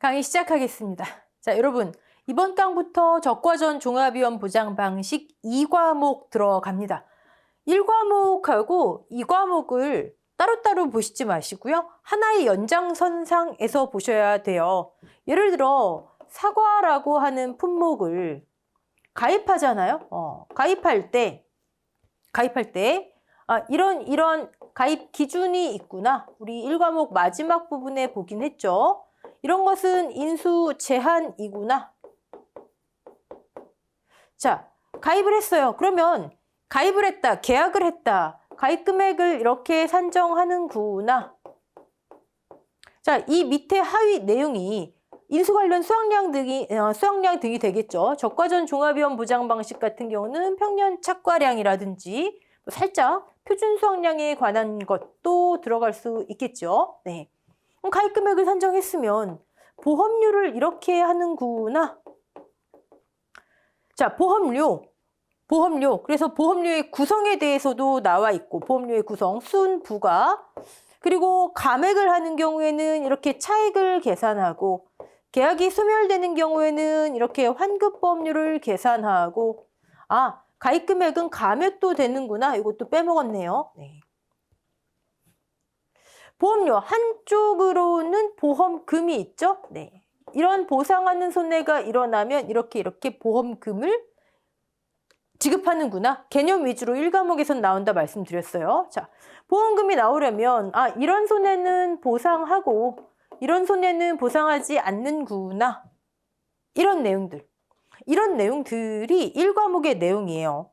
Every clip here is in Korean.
강의 시작하겠습니다. 자, 여러분, 이번 강부터 적과전 종합위원 보장 방식 2과목 들어갑니다. 1과목하고 2과목을 따로따로 보시지 마시고요. 하나의 연장선상에서 보셔야 돼요. 예를 들어 사과라고 하는 품목을 가입하잖아요. 가입할 때 이런 가입 기준이 있구나. 우리 1과목 마지막 부분에 보긴 했죠. 이런 것은 인수 제한이구나. 자, 가입을 했어요. 그러면 가입을 했다, 계약을 했다. 가입 금액을 이렇게 산정하는구나. 자, 이 밑에 하위 내용이 인수 관련 수확량 등이 되겠죠. 적과전 종합위원 보장 방식 같은 경우는 평년 착과량이라든지 살짝 표준 수확량에 관한 것도 들어갈 수 있겠죠. 네. 가입 금액을 산정했으면 보험료를 이렇게 하는구나. 자, 보험료. 그래서 보험료의 구성에 대해서도 나와 있고, 보험료의 구성, 순, 부가. 그리고 감액을 하는 경우에는 이렇게 차액을 계산하고, 계약이 소멸되는 경우에는 이렇게 환급보험료를 계산하고, 가입 금액은 감액도 되는구나. 이것도 빼먹었네요. 네. 보험료 한쪽으로는 보험금이 있죠. 네. 이런 보상하는 손해가 일어나면 이렇게 보험금을 지급하는구나. 개념 위주로 1과목에선 나온다 말씀드렸어요. 자, 보험금이 나오려면 이런 손해는 보상하고 이런 손해는 보상하지 않는구나. 이런 내용들이 1과목의 내용이에요.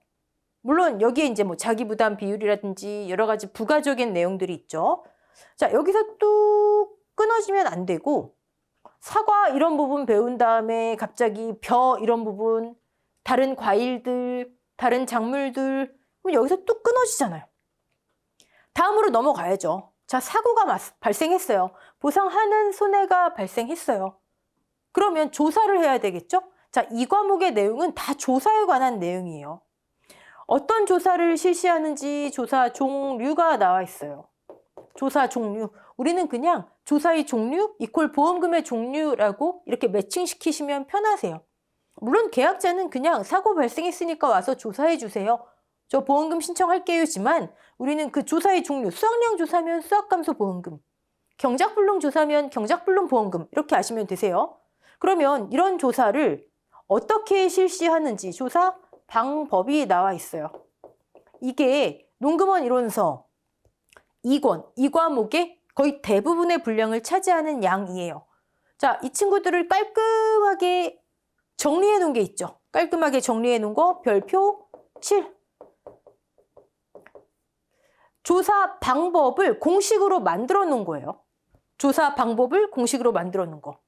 물론 여기에 이제 뭐 자기 부담 비율이라든지 여러 가지 부가적인 내용들이 있죠. 자, 여기서 뚝 끊어지면 안 되고, 사과 이런 부분 배운 다음에 갑자기 벼 이런 부분, 다른 과일들, 다른 작물들, 그럼 여기서 뚝 끊어지잖아요. 다음으로 넘어가야죠. 자, 사고가 발생했어요. 보상하는 손해가 발생했어요. 그러면 조사를 해야 되겠죠? 자, 이 과목의 내용은 다 조사에 관한 내용이에요. 어떤 조사를 실시하는지 조사 종류가 나와 있어요. 조사 종류. 우리는 그냥 조사의 종류 이퀄 보험금의 종류라고 이렇게 매칭시키시면 편하세요. 물론 계약자는 그냥 사고 발생했으니까 와서 조사해 주세요. 저 보험금 신청할게요지만 우리는 그 조사의 종류, 수확량 조사면 수확감소 보험금, 경작불능 조사면 경작불능 보험금 이렇게 아시면 되세요. 그러면 이런 조사를 어떻게 실시하는지 조사 방법이 나와 있어요. 이게 농금원 이론서 2권, 이 과목의 거의 대부분의 분량을 차지하는 양이에요. 자, 이 친구들을 깔끔하게 정리해 놓은 게 있죠. 깔끔하게 정리해 놓은 거 별표 7. 조사 방법을 공식으로 만들어 놓은 거예요. 조사 방법을 공식으로 만들어 놓은 거.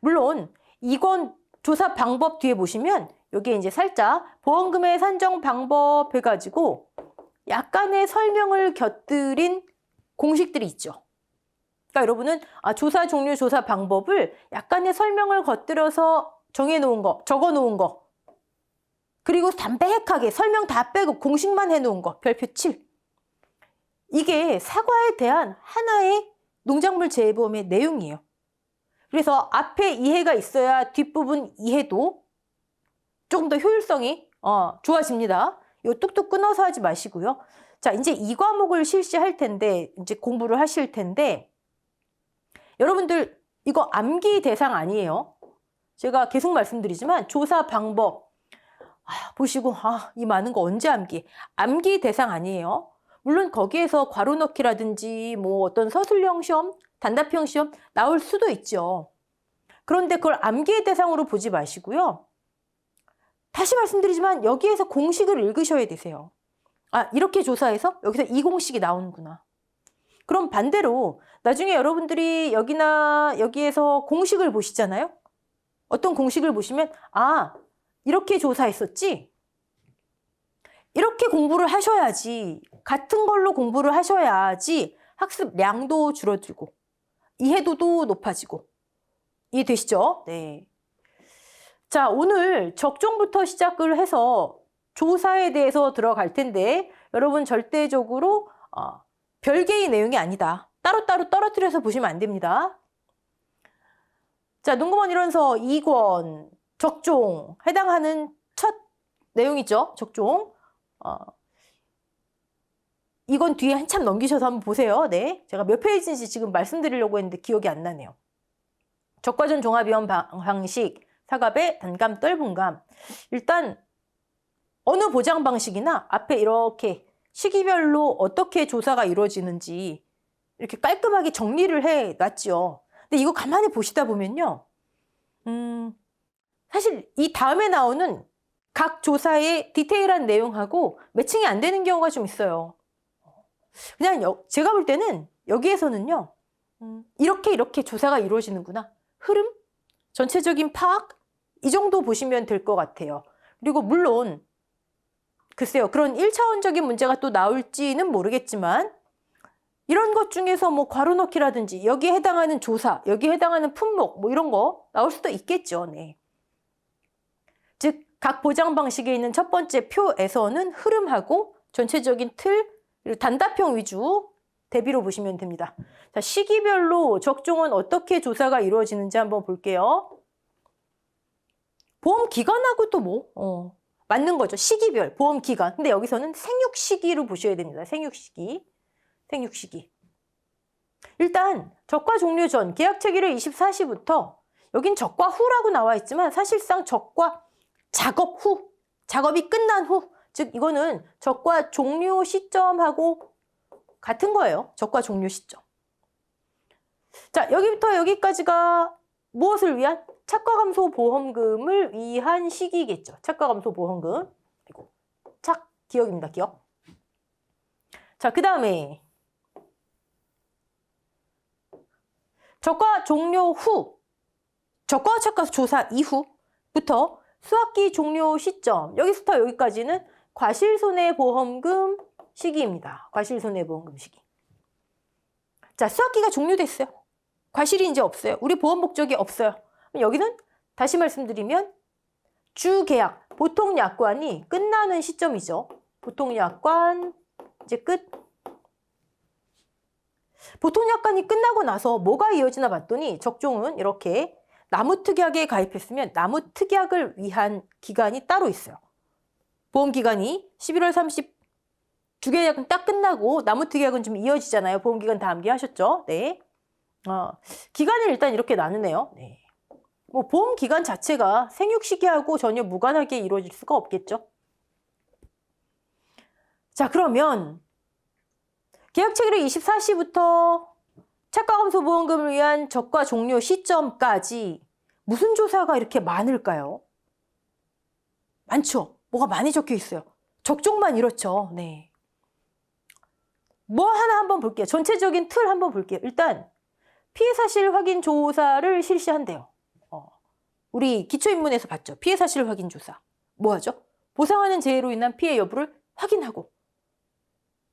물론 이건 조사 방법 뒤에 보시면 여기에 이제 살짝 보험금의 산정 방법 해가지고 약간의 설명을 곁들인 공식들이 있죠. 그러니까 여러분은 조사 종류, 조사 방법을 약간의 설명을 곁들여서 정해놓은 거, 적어놓은 거, 그리고 담백하게 설명 다 빼고 공식만 해놓은 거, 별표 7. 이게 사과에 대한 하나의 농작물 재해보험의 내용이에요. 그래서 앞에 이해가 있어야 뒷부분 이해도 조금 더 효율성이 좋아집니다. 이거 뚝뚝 끊어서 하지 마시고요. 자, 이제 이 과목을 실시할 텐데, 이제 공부를 하실 텐데, 여러분들 이거 암기 대상 아니에요. 제가 계속 말씀드리지만 조사 방법 보시고 이 많은 거 언제 암기? 암기 대상 아니에요. 물론 거기에서 괄호 넣기라든지 뭐 어떤 서술형 시험, 단답형 시험 나올 수도 있죠. 그런데 그걸 암기의 대상으로 보지 마시고요. 다시 말씀드리지만 여기에서 공식을 읽으셔야 되세요. 이렇게 조사해서 여기서 이 공식이 나오는구나. 그럼 반대로 나중에 여러분들이 여기나 여기에서 공식을 보시잖아요. 어떤 공식을 보시면 이렇게 조사했었지? 이렇게 공부를 하셔야지. 같은 걸로 공부를 하셔야지 학습량도 줄어들고 이해도도 높아지고. 이해되시죠? 네. 자, 오늘 적종부터 시작을 해서 조사에 대해서 들어갈 텐데 여러분 절대적으로 별개의 내용이 아니다. 따로따로 떨어뜨려서 보시면 안 됩니다. 자, 농구먼 일원서 2권 적종 해당하는 첫 내용이죠. 적종. 이건 뒤에 한참 넘기셔서 한번 보세요. 네, 제가 몇 페이지인지 지금 말씀드리려고 했는데 기억이 안 나네요. 적과전 종합위원 방식, 사갑의 단감 떫은감. 일단 어느 보장 방식이나 앞에 이렇게 시기별로 어떻게 조사가 이루어지는지 이렇게 깔끔하게 정리를 해놨죠. 근데 이거 가만히 보시다 보면요. 사실 이 다음에 나오는 각 조사의 디테일한 내용하고 매칭이 안 되는 경우가 좀 있어요. 그냥 제가 볼 때는 여기에서는요. 이렇게 조사가 이루어지는구나. 흐름, 전체적인 파악, 이 정도 보시면 될 것 같아요. 그리고 물론 글쎄요. 그런 1차원적인 문제가 또 나올지는 모르겠지만 이런 것 중에서 뭐 괄호 넣기라든지 여기에 해당하는 조사, 여기에 해당하는 품목 뭐 이런 거 나올 수도 있겠죠. 네. 즉, 각 보장 방식에 있는 첫 번째 표에서는 흐름하고 전체적인 틀, 그리고 단답형 위주 대비로 보시면 됩니다. 자, 시기별로 적종은 어떻게 조사가 이루어지는지 한번 볼게요. 보험 기간하고 또 뭐 맞는 거죠. 시기별, 보험 기간. 근데 여기서는 생육 시기로 보셔야 됩니다. 생육 시기. 일단 적과 종료 전 계약 체결일 24시부터 여긴 적과 후라고 나와 있지만 사실상 적과 작업 후, 작업이 끝난 후, 즉 이거는 적과 종료 시점하고 같은 거예요. 적과 종료 시점. 자, 여기부터 여기까지가 무엇을 위한? 착과감소보험금을 위한 시기겠죠. 착과감소보험금. 그리고 착, 기억입니다. 기억. 자, 그 다음에 적과 종료 후, 적과 착과 조사 이후부터 수학기 종료 시점, 여기서부터 여기까지는 과실손해보험금 시기입니다. 과실손해보험금 시기. 자, 수학기가 종료됐어요. 과실이 이제 없어요. 우리 보험 목적이 없어요. 여기는 다시 말씀드리면 주계약, 보통약관이 끝나는 시점이죠. 보통약관 이제 끝. 보통약관이 끝나고 나서 뭐가 이어지나 봤더니 적종은 이렇게 나무특약에 가입했으면 나무특약을 위한 기간이 따로 있어요. 보험기간이 11월 30 주계약은 딱 끝나고 나무특약은 좀 이어지잖아요. 보험기간 다 암기하셨죠? 네. 기간을 일단 이렇게 나누네요. 네. 뭐 보험기간 자체가 생육 시기하고 전혀 무관하게 이루어질 수가 없겠죠. 자, 그러면 계약 체결일 24시부터 착과감소보험금을 위한 적과 종료 시점까지 무슨 조사가 이렇게 많을까요? 많죠. 뭐가 많이 적혀 있어요. 적종만 이렇죠. 네. 뭐 하나 한번 볼게요. 전체적인 틀 한번 볼게요. 일단 피해사실 확인 조사를 실시한대요. 우리 기초인문에서 봤죠. 피해사실 확인 조사. 뭐 하죠? 보상하는 재해로 인한 피해 여부를 확인하고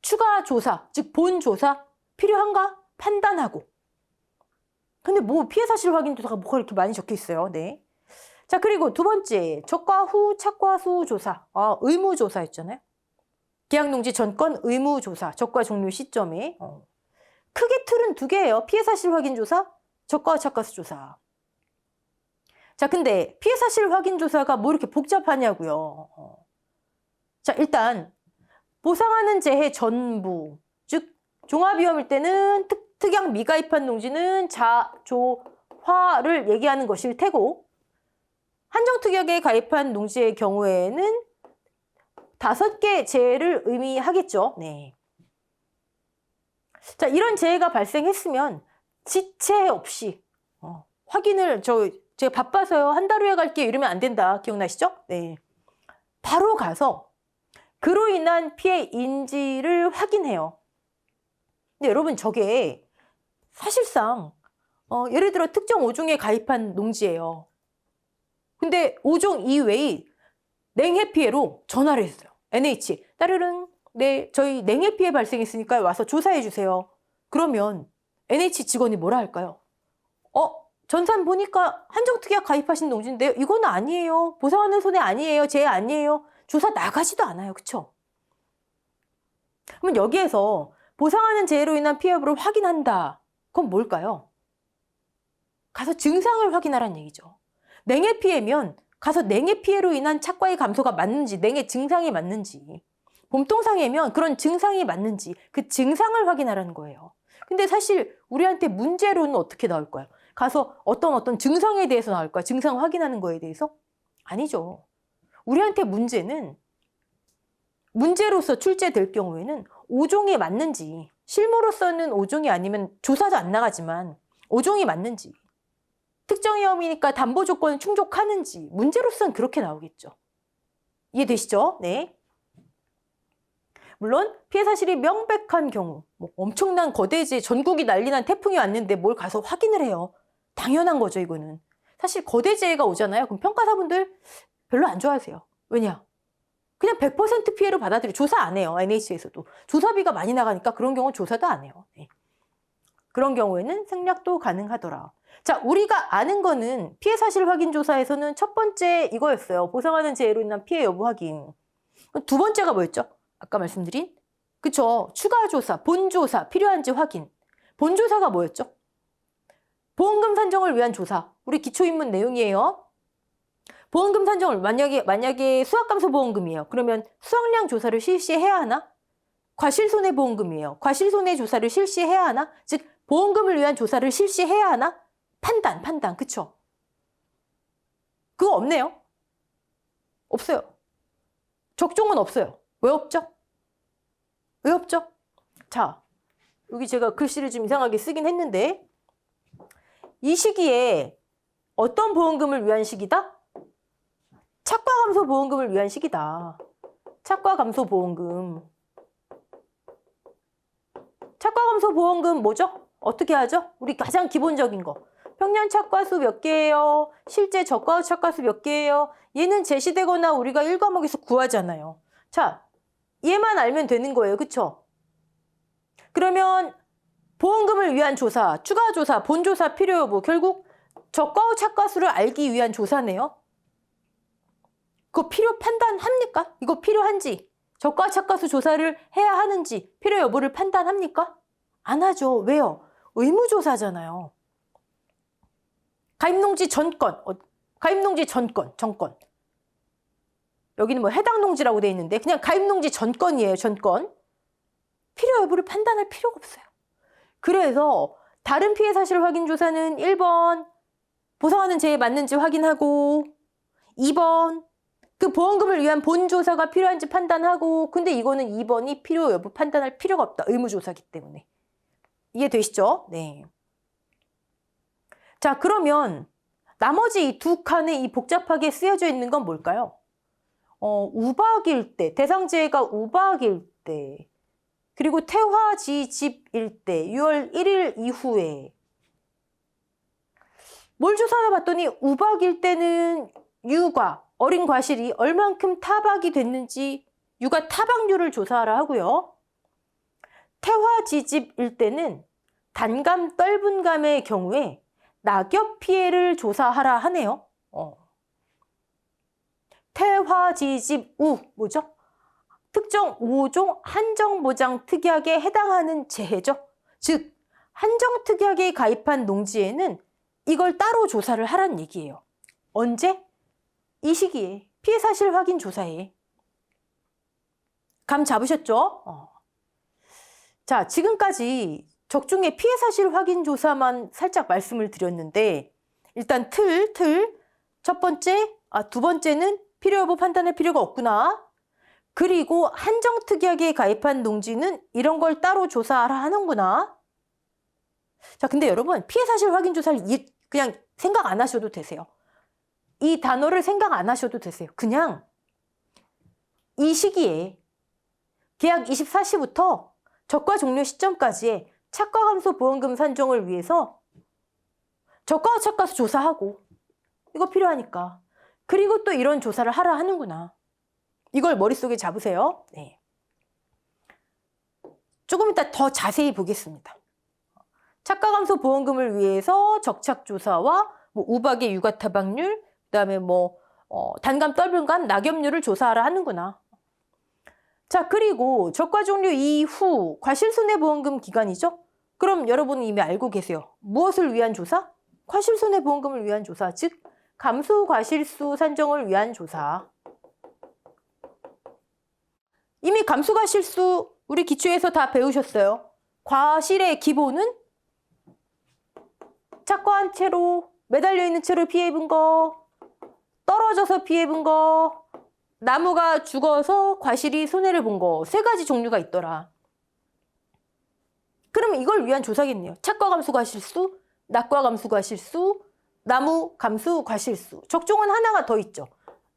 추가 조사, 즉 본조사 필요한가 판단하고. 근데 뭐 피해사실 확인 조사가 뭐가 이렇게 많이 적혀 있어요. 네. 자, 그리고 두 번째 적과 후 착과수 조사. 의무조사였잖아요. 계약농지 전건 의무조사, 적과 종료 시점에. 크게 틀은 두 개예요. 피해사실 확인 조사, 적과 착과수 조사. 자, 근데 피해사실 확인 조사가 뭐 이렇게 복잡하냐고요. 자, 일단 보상하는 재해 전부, 즉 종합위험일 때는 특약 미가입한 농지는 자조화를 얘기하는 것일 테고 한정특약에 가입한 농지의 경우에는 5개 재해를 의미하겠죠. 네. 자, 이런 재해가 발생했으면 지체 없이 확인을 제가 바빠서요. 한 달 후에 갈게요. 이러면 안 된다. 기억나시죠? 네. 바로 가서 그로 인한 피해 인지를 확인해요. 근데 여러분 저게 사실상 예를 들어 특정 5종에 가입한 농지예요. 근데 5종 이외의 냉해 피해로 전화를 했어요. NH 따르릉 네 저희 냉해 피해 발생했으니까 와서 조사해 주세요. 그러면 NH 직원이 뭐라 할까요? 전산 보니까 한정특약 가입하신 농지인데요. 이건 아니에요. 보상하는 손해 아니에요. 재해 아니에요. 조사 나가지도 않아요. 그쵸? 그러면 여기에서 보상하는 재해로 인한 피해 여부를 확인한다. 그건 뭘까요? 가서 증상을 확인하라는 얘기죠. 냉해 피해면 가서 냉해 피해로 인한 착과의 감소가 맞는지, 냉해 증상이 맞는지, 봄동상해면 그런 증상이 맞는지 그 증상을 확인하라는 거예요. 근데 사실 우리한테 문제로는 어떻게 나올까요? 가서 어떤 증상에 대해서 나올까요? 증상 확인하는 거에 대해서? 아니죠. 우리한테 문제로서 출제될 경우에는 5종이 맞는지, 실무로서는 5종이 아니면 조사도 안 나가지만 5종이 맞는지, 특정 위험이니까 담보 조건을 충족하는지, 문제로서는 그렇게 나오겠죠. 이해되시죠? 네. 물론 피해 사실이 명백한 경우, 뭐 엄청난 거대재, 전국이 난리난 태풍이 왔는데 뭘 가서 확인을 해요. 당연한 거죠, 이거는. 사실 거대재해가 오잖아요. 그럼 평가사분들 별로 안 좋아하세요. 왜냐? 그냥 100% 피해로 받아들여. 조사 안 해요. NH에서도. 조사비가 많이 나가니까 그런 경우 조사도 안 해요. 네. 그런 경우에는 생략도 가능하더라. 자, 우리가 아는 거는 피해 사실 확인 조사에서는 첫 번째 이거였어요. 보상하는 재해로 인한 피해 여부 확인. 두 번째가 뭐였죠? 아까 말씀드린? 그쵸. 추가 조사, 본조사, 필요한지 확인. 본조사가 뭐였죠? 보험금 산정을 위한 조사. 우리 기초입문 내용이에요. 보험금 산정을 만약에 수확감소보험금이에요. 그러면 수확량 조사를 실시해야 하나? 과실손해보험금이에요. 과실손해조사를 실시해야 하나? 즉 보험금을 위한 조사를 실시해야 하나? 판단. 그쵸? 그거 없네요. 없어요. 적종은 없어요. 왜 없죠? 왜 없죠? 자, 여기 제가 글씨를 좀 이상하게 쓰긴 했는데 이 시기에 어떤 보험금을 위한 시기다? 착과감소보험금을 위한 시기다. 착과감소보험금. 착과감소보험금 뭐죠? 어떻게 하죠? 우리 가장 기본적인 거. 평년 착과수 몇 개예요? 실제 저가 착과수 몇 개예요? 얘는 제시되거나 우리가 1과목에서 구하잖아요. 자, 얘만 알면 되는 거예요. 그쵸? 그러면 보험금을 위한 조사, 추가 조사, 본조사 필요 여부 결국 저가 착과수를 알기 위한 조사네요. 그거 판단합니까? 이거 필요한지, 저가 착과수 조사를 해야 하는지, 필요 여부를 판단합니까? 안 하죠. 왜요? 의무조사잖아요. 가입농지 전건. 여기는 뭐 해당 농지라고 돼 있는데 그냥 가입농지 전건이에요. 전건. 필요 여부를 판단할 필요가 없어요. 그래서 다른 피해 사실 확인 조사는 1번 보상하는 재해 맞는지 확인하고 2번 그 보험금을 위한 본조사가 필요한지 판단하고 근데 이거는 2번이 필요 여부 판단할 필요가 없다. 의무조사기 때문에. 이해되시죠? 네. 자, 그러면 나머지 이 두 칸에 이 복잡하게 쓰여져 있는 건 뭘까요? 우박일 때, 대상재해가 우박일 때, 그리고 태화지집일 때, 6월 1일 이후에 뭘 조사해 봤더니 우박일 때는 유가, 어린 과실이 얼만큼 타박이 됐는지 유가 타박률을 조사하라 하고요. 태화지집일 때는 단감, 떫은감의 경우에 낙엽 피해를 조사하라 하네요. 태화지집우 뭐죠? 특정 5종 한정보장 특약에 해당하는 재해죠. 즉 한정특약에 가입한 농지에는 이걸 따로 조사를 하라는 얘기예요. 언제? 이 시기에 피해 사실 확인 조사에. 감 잡으셨죠? 자, 지금까지 적중의 피해 사실 확인 조사만 살짝 말씀을 드렸는데 일단 첫 번째, 두 번째는 필요 여부 판단할 필요가 없구나. 그리고 한정특약에 가입한 농지는 이런 걸 따로 조사하라 하는구나. 자, 근데 여러분 피해 사실 확인 조사를 그냥 생각 안 하셔도 되세요. 이 단어를 생각 안 하셔도 되세요. 그냥 이 시기에 계약 24시부터 적과 종료 시점까지의 착과감소 보험금 산정을 위해서 저가 착과수 조사하고 이거 필요하니까 그리고 또 이런 조사를 하라 하는구나. 이걸 머릿속에 잡으세요. 네. 조금 이따 더 자세히 보겠습니다. 착과감소 보험금을 위해서 적착조사와 뭐 우박의 유가타박률, 그다음에 단감, 떫은감, 낙엽률을 조사하라 하는구나. 자, 그리고 적과 종료 이후 과실손해보험금 기간이죠? 그럼 여러분은 이미 알고 계세요. 무엇을 위한 조사? 과실손해보험금을 위한 조사, 즉 감수과실수 산정을 위한 조사. 이미 감수과실수 우리 기초에서 다 배우셨어요. 과실의 기본은 착과한 채로, 매달려 있는 채로 피해 입은 거, 떨어져서 피해 입은 거, 나무가 죽어서 과실이 손해를 본 거, 세 가지 종류가 있더라. 그러면 이걸 위한 조사겠네요. 착과 감수 과실수, 낙과 감수 과실수, 나무 감수 과실수. 적종은 하나가 더 있죠.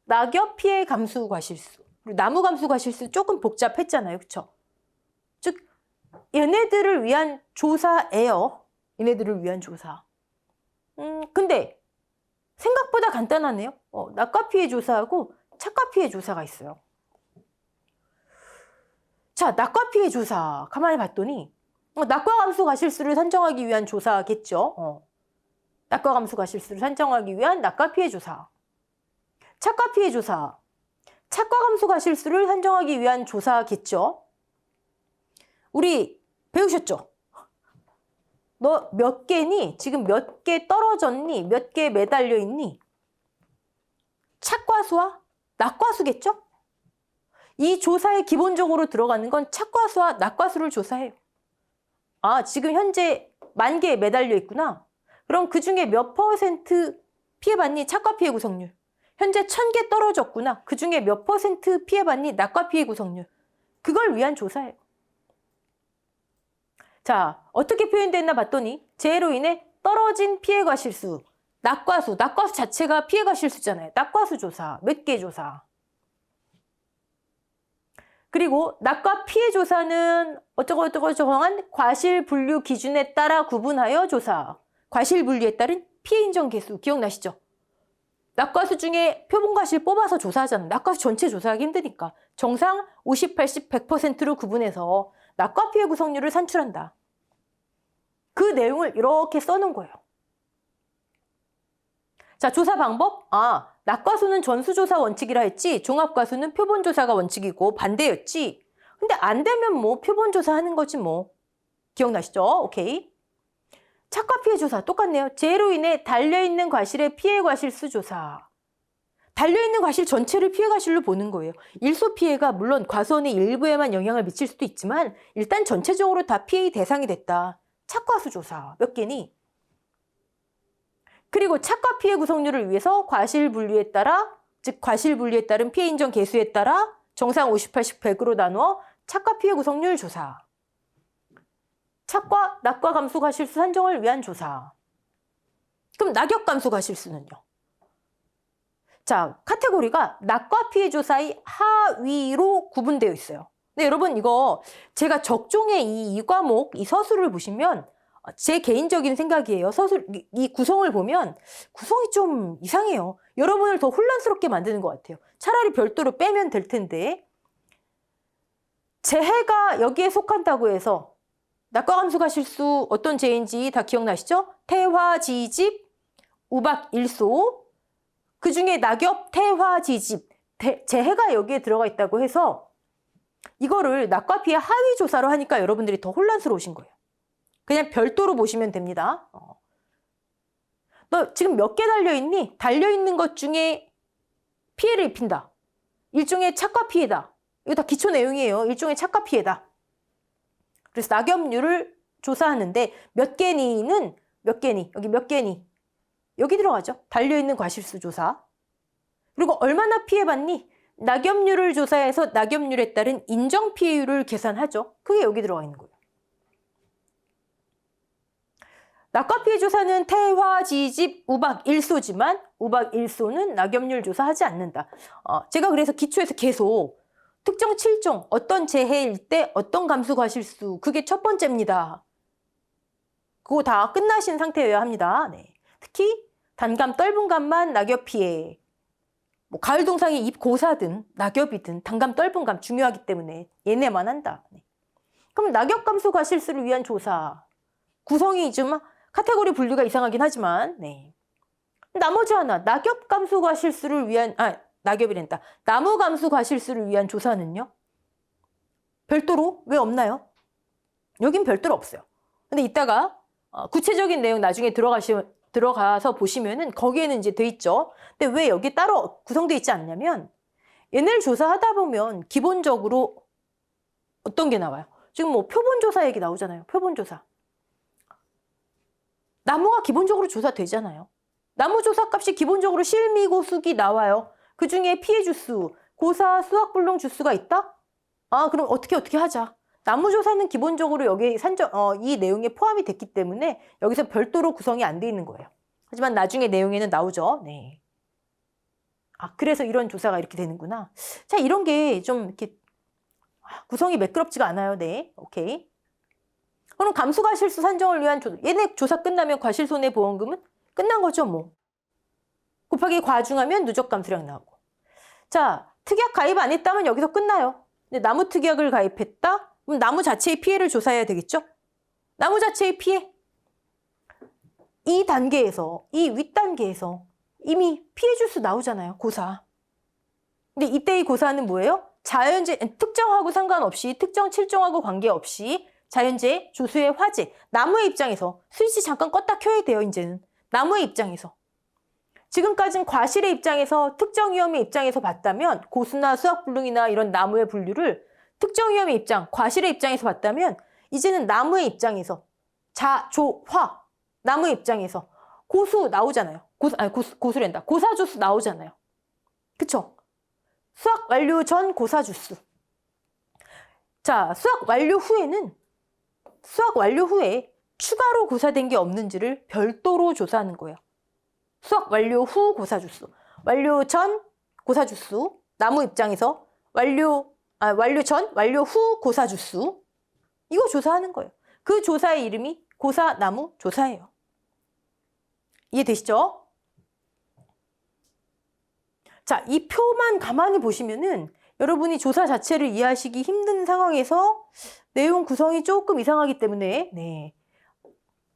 낙엽 피해 감수 과실수. 그리고 나무 감수 과실수 조금 복잡했잖아요. 그렇죠? 즉 얘네들을 위한 조사예요. 얘네들을 위한 조사. 근데 생각보다 간단하네요. 낙과 피해 조사하고 착과 피해 조사가 있어요. 자, 낙과 피해 조사 가만히 봤더니 낙과 감수 과실수를 산정하기 위한 조사겠죠. 낙과 감수 과실수를 산정하기 위한 낙과 피해 조사. 착과 피해 조사. 착과 감수 과실수를 산정하기 위한 조사겠죠. 우리 배우셨죠? 너 몇 개니? 지금 몇 개 떨어졌니? 몇 개 매달려 있니? 착과수와 낙과수겠죠? 이 조사에 기본적으로 들어가는 건 착과수와 낙과수를 조사해요. 아, 지금 현재 10,000개에 매달려 있구나. 그럼 그중에 몇 퍼센트 피해받니? 착과 피해 구성률. 현재 1,000개 떨어졌구나. 그중에 몇 퍼센트 피해받니? 낙과 피해 구성률. 그걸 위한 조사예요. 자, 어떻게 표현됐나 봤더니 재해로 인해 떨어진 피해 과실수, 낙과수 자체가 피해 과실수잖아요. 낙과수 조사, 몇 개 조사. 그리고 낙과 피해 조사는 어쩌고 정한 과실 분류 기준에 따라 구분하여 조사. 과실 분류에 따른 피해 인정 개수 기억나시죠? 낙과수 중에 표본과실 뽑아서 조사하잖아요. 낙과수 전체 조사하기 힘드니까. 정상 50, 80, 100%로 구분해서 낙과 피해 구성률을 산출한다. 그 내용을 이렇게 써놓은 거예요. 자, 조사 방법. 낙과수는 전수조사 원칙이라 했지 종합과수는 표본조사가 원칙이고 반대였지. 근데 안 되면 뭐 표본조사 하는 거지 뭐. 기억나시죠? 오케이. 착과 피해 조사 똑같네요. 재해로 인해 달려있는 과실의 피해 과실수 조사. 달려있는 과실 전체를 피해 과실로 보는 거예요. 일소 피해가 물론 과수원의 일부에만 영향을 미칠 수도 있지만 일단 전체적으로 다 피해의 대상이 됐다. 착과수 조사 몇 개니? 그리고 착과 피해 구성률을 위해서 과실 분류에 따라, 즉 과실 분류에 따른 피해 인정 개수에 따라 정상 50, 80, 100으로 나누어 착과 피해 구성률 조사. 착과 낙과 감수 과실수 산정을 위한 조사. 그럼 낙엽 감수 과실수는요? 자, 카테고리가 낙과 피해 조사의 하위로 구분되어 있어요. 근데 여러분 이거 제가 적종의 이 과목, 이 서술을 보시면 제 개인적인 생각이에요. 서술, 이 구성을 보면 구성이 좀 이상해요. 여러분을 더 혼란스럽게 만드는 것 같아요. 차라리 별도로 빼면 될 텐데. 재해가 여기에 속한다고 해서 낙과 감수 과실수 어떤 재해인지 다 기억나시죠? 태화, 지집, 우박, 일소. 그중에 낙엽, 태화, 지집, 재해가 여기에 들어가 있다고 해서 이거를 낙과 피해 하위 조사로 하니까 여러분들이 더 혼란스러우신 거예요. 그냥 별도로 보시면 됩니다. 너 지금 몇 개 달려있니? 달려있는 것 중에 피해를 입힌다. 일종의 착과 피해다. 이거 다 기초 내용이에요. 일종의 착과 피해다. 그래서 낙엽률을 조사하는데 몇 개니는 몇 개니? 여기 몇 개니? 여기 들어가죠. 달려있는 과실수 조사. 그리고 얼마나 피해받니? 낙엽률을 조사해서 낙엽률에 따른 인정 피해율을 계산하죠. 그게 여기 들어가 있는 거예요. 낙과 피해 조사는 태화, 지집, 우박, 일소지만 우박, 일소는 낙엽률 조사하지 않는다. 제가 그래서 기초에서 계속 특정 7종 어떤 재해일 때 어떤 감수 과실수 그게 첫 번째입니다. 그거 다 끝나신 상태여야 합니다. 네. 특히 단감, 떫은감만 낙엽 피해. 뭐 가을 동상이 잎 고사든 낙엽이든 단감, 떫은감 중요하기 때문에 얘네만 한다. 네. 그럼 낙엽 감수 과실수를 위한 조사. 구성이 좀 카테고리 분류가 이상하긴 하지만 네. 나머지 하나 낙엽 감수 과실수를 위한 낙엽이란다. 나무 감수 과실수를 위한 조사는요? 별도로 왜 없나요? 여긴 별도로 없어요. 근데 이따가 구체적인 내용 나중에 들어가서 보시면은 거기에는 이제 돼 있죠. 근데 왜 여기 따로 구성되어 있지 않냐면 얘네를 조사하다 보면 기본적으로 어떤 게 나와요? 지금 뭐 표본조사 얘기 나오잖아요. 표본조사. 나무가 기본적으로 조사되잖아요. 나무 조사 값이 기본적으로 실미고수기 나와요. 그 중에 피해 주수, 고사, 수확불능 주수가 있다? 아, 그럼 어떻게 하자. 나무 조사는 기본적으로 여기 이 내용에 포함이 됐기 때문에 여기서 별도로 구성이 안 돼 있는 거예요. 하지만 나중에 내용에는 나오죠. 네. 아, 그래서 이런 조사가 이렇게 되는구나. 자, 이런 게 좀 이렇게 구성이 매끄럽지가 않아요. 네. 오케이. 그럼 감수과실수 산정을 위한 얘네 조사 끝나면 과실손해보험금은 끝난 거죠, 뭐. 곱하기 과중하면 누적감수량 나오고. 자, 특약 가입 안 했다면 여기서 끝나요. 근데 나무 특약을 가입했다? 그럼 나무 자체의 피해를 조사해야 되겠죠? 나무 자체의 피해. 이 단계에서, 이 윗단계에서 이미 피해 주수 나오잖아요, 고사. 근데 이때의 고사는 뭐예요? 자연재, 특정하고 상관없이, 특정 칠종하고 관계없이 자연재해, 조수의 화재, 나무의 입장에서 스위치 잠깐 껐다 켜야 돼요, 이제는. 나무의 입장에서. 지금까지는 과실의 입장에서, 특정 위험의 입장에서 봤다면 고수나 수확불능이나 이런 나무의 분류를 특정 위험의 입장, 과실의 입장에서 봤다면 이제는 나무의 입장에서 자, 조, 화, 나무의 입장에서 고수 나오잖아요. 고수랜다. 고사주수 나오잖아요. 그쵸? 수확 완료 전 고사주수. 자, 수확 완료 후에 추가로 고사된 게 없는지를 별도로 조사하는 거예요. 수확 완료 후 고사주수. 완료 전 고사주수. 나무 입장에서 완료 전, 완료 후 고사주수. 이거 조사하는 거예요. 그 조사의 이름이 고사나무 조사예요. 이해되시죠? 자, 이 표만 가만히 보시면은 여러분이 조사 자체를 이해하시기 힘든 상황에서 내용 구성이 조금 이상하기 때문에 네.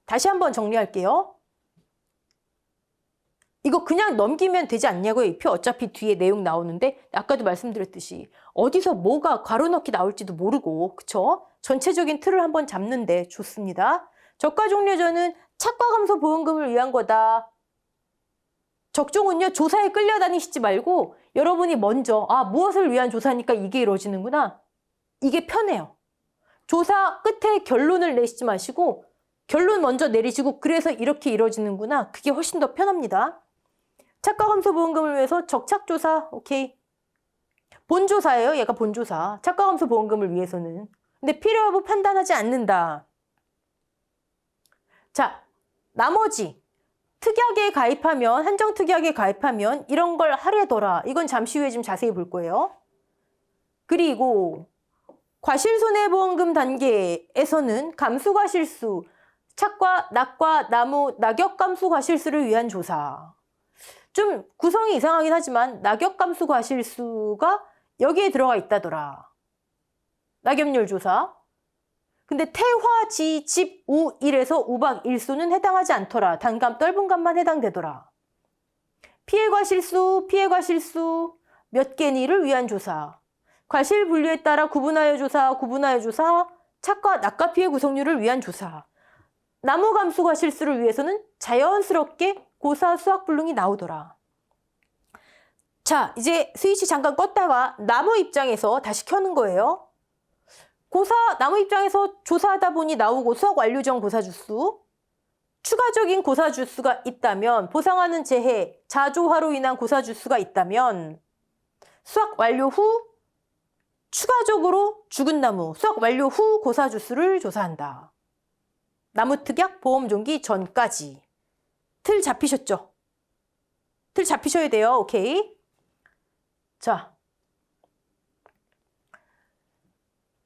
다시 한번 정리할게요. 이거 그냥 넘기면 되지 않냐고요. 이 표 어차피 뒤에 내용 나오는데 아까도 말씀드렸듯이 어디서 뭐가 괄호 넣기 나올지도 모르고 그쵸? 전체적인 틀을 한번 잡는데 좋습니다. 저가종료전은 착과감소보험금을 위한 거다. 적종은요. 조사에 끌려다니시지 말고 여러분이 먼저 무엇을 위한 조사니까 이게 이루어지는구나. 이게 편해요. 조사 끝에 결론을 내시지 마시고 결론 먼저 내리시고 그래서 이렇게 이루어지는구나. 그게 훨씬 더 편합니다. 착과감소보험금을 위해서 적착조사, 오케이. 본조사예요. 얘가 본조사. 착과감소보험금을 위해서는. 근데 필요 여부 판단하지 않는다. 자, 나머지 특약에 가입하면, 한정특약에 가입하면 이런 걸 하려더라. 이건 잠시 후에 좀 자세히 볼 거예요. 그리고 과실손해보험금 단계에서는 감수과실수, 착과, 낙과, 나무, 낙역감수과실수를 위한 조사. 좀 구성이 이상하긴 하지만 낙역감수과실수가 여기에 들어가 있다더라. 낙엽률 조사. 근데 태화, 지, 집, 우, 일에서 우박, 일수는 해당하지 않더라. 단감, 떫은감만 해당되더라. 피해과실수, 몇 개니를 위한 조사. 과실 분류에 따라 구분하여 조사, 착과, 낙과 피해 구성률을 위한 조사. 나무 감수 과실수를 위해서는 자연스럽게 고사, 수확불능이 나오더라. 자, 이제 스위치 잠깐 껐다가 나무 입장에서 다시 켜는 거예요. 나무 입장에서 조사하다 보니 나오고 수확 완료 전 고사주수. 추가적인 고사주수가 있다면, 보상하는 재해, 자조화로 인한 고사주수가 있다면 수확 완료 후 추가적으로 죽은 나무, 수확 완료 후 고사주수를 조사한다. 나무특약 보험종기 전까지. 틀 잡히셨죠? 틀 잡히셔야 돼요. 오케이. 자,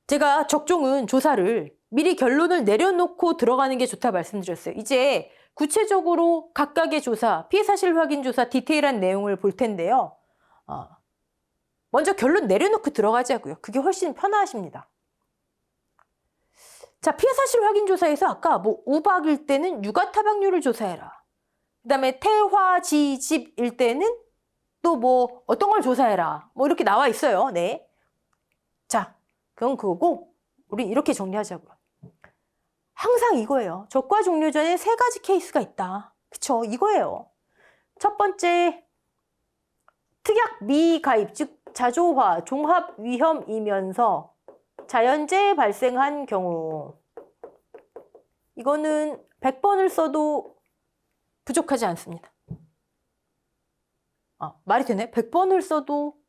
제가 적종은 조사를 미리 결론을 내려놓고 들어가는 게 좋다 말씀드렸어요. 이제 구체적으로 각각의 조사, 피해 사실 확인 조사 디테일한 내용을 볼 텐데요. 먼저 결론 내려놓고 들어가자고요. 그게 훨씬 편하십니다. 자, 피해 사실 확인 조사에서 아까 뭐 우박일 때는 육아 타박률을 조사해라. 그 다음에 태화, 지, 집일 때는 또 뭐 어떤 걸 조사해라. 뭐 이렇게 나와 있어요. 네. 자, 그건 그거고 우리 이렇게 정리하자고요. 항상 이거예요. 적과 종료 전에 3가지 케이스가 있다. 그쵸? 이거예요. 첫 번째, 특약 미가입, 즉 자조화, 종합 위험이면서 자연재해 발생한 경우. 이거는 100번을 써도 부족하지 않습니다. 말이 되네? 100번을 써도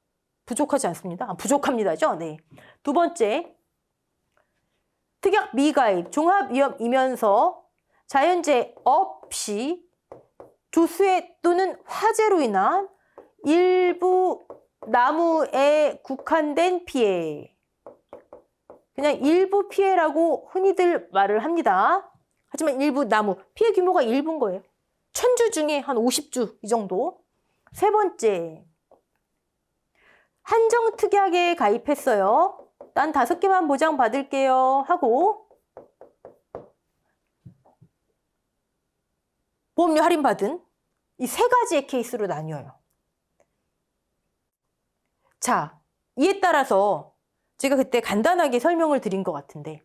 부족하지 않습니다. 부족합니다죠? 네. 두 번째, 특약 미가입, 종합위험이면서 자연재해 없이 조수해 또는 화재로 인한 일부 나무에 국한된 피해. 그냥 일부 피해라고 흔히들 말을 합니다. 하지만 일부 나무, 피해 규모가 일부인 거예요. 1000주 중에 한 50주 이 정도. 세 번째, 한정특약에 가입했어요. 난 5개만 보장받을게요 하고 보험료 할인받은 이 3가지의 케이스로 나뉘어요. 자, 이에 따라서 제가 그때 간단하게 설명을 드린 것 같은데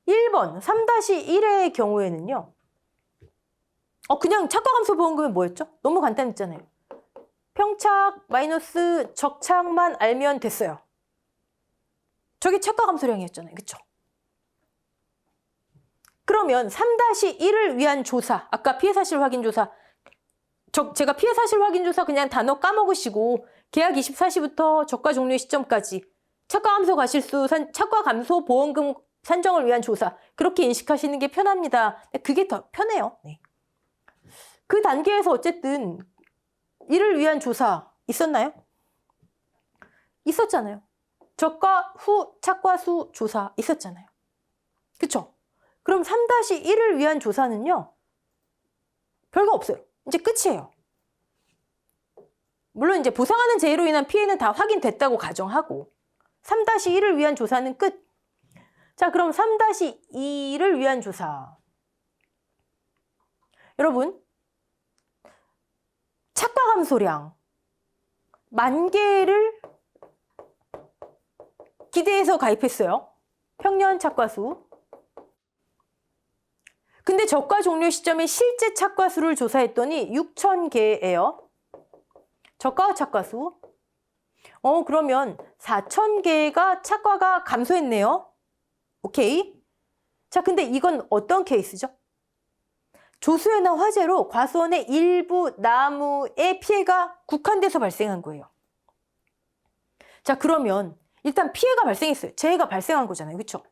1번 3-1의 경우에는요. 그냥 착과감소보험금은 뭐였죠? 너무 간단했잖아요. 평착 마이너스 적착만 알면 됐어요. 저게 착과감소량이었잖아요. 그쵸? 그러면 3-1을 위한 조사, 아까 피해사실 확인 조사, 제가 피해사실 확인 조사 그냥 단어 까먹으시고 계약 24시부터 저가 종료의 시점까지 착과감소 과실수, 착과감소 보험금 산정을 위한 조사, 그렇게 인식하시는 게 편합니다. 그게 더 편해요. 네. 그 단계에서 어쨌든 이를 위한 조사 있었나요? 있었잖아요. 저가 후 착과수 조사 있었잖아요. 그쵸? 그럼 3-1을 위한 조사는요. 별거 없어요. 이제 끝이에요. 물론 이제 보상하는 재해로 인한 피해는 다 확인됐다고 가정하고 3-1을 위한 조사는 끝. 자, 그럼 3-2를 위한 조사. 여러분, 착과감소량 10,000개를 기대해서 가입했어요. 평년 착과수. 근데 저가 종료 시점에 실제 착과수를 조사했더니 6,000개예요. 저가 착과수. 그러면 4,000개가 착과가 감소했네요. 오케이. 자, 근데 이건 어떤 케이스죠? 조수해나 화재로 과수원의 일부 나무의 피해가 국한돼서 발생한 거예요. 자, 그러면 일단 피해가 발생했어요. 재해가 발생한 거잖아요. 그렇죠?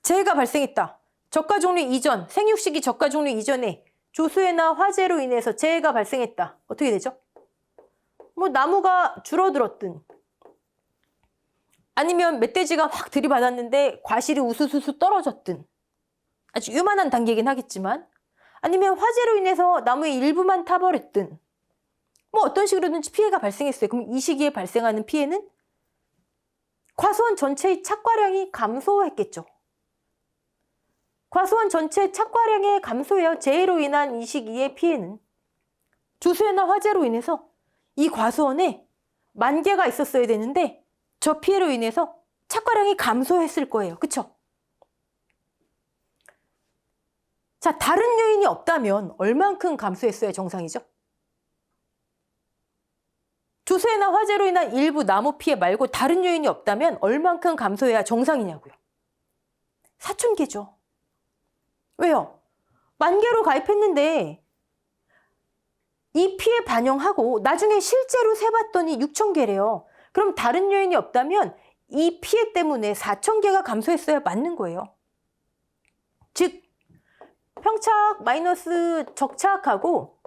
재해가 발생했다. 저가 종료 이전, 생육 시기 저가 종료 이전에 조수해나 화재로 인해서 재해가 발생했다. 어떻게 되죠? 뭐 나무가 줄어들었든 아니면 멧돼지가 확 들이받았는데 과실이 우수수수 떨어졌든 아주 유만한 단계이긴 하겠지만 아니면 화재로 인해서 나무의 일부만 타버렸든 뭐 어떤 식으로든지 피해가 발생했어요. 그럼 이 시기에 발생하는 피해는 과수원 전체의 착과량이 감소했겠죠. 과수원 전체 착과량의 감소예요. 재해로 인한 이 시기의 피해는 조수해나 화재로 인해서 이 과수원에 10,000개가 있었어야 되는데 저 피해로 인해서 착과량이 감소했을 거예요. 그쵸? 자, 다른 요인이 없다면 얼만큼 감소했어야 정상이죠? 조수해나 화재로 인한 일부 나무 피해 말고 다른 요인이 없다면 얼만큼 감소해야 정상이냐고요. 4,000개죠. 왜요? 10,000개로 가입했는데 이 피해 반영하고 나중에 실제로 세봤더니 6,000개래요. 그럼 다른 요인이 없다면 이 피해 때문에 4,000개가 감소했어야 맞는 거예요. 즉 평착 마이너스 적착하고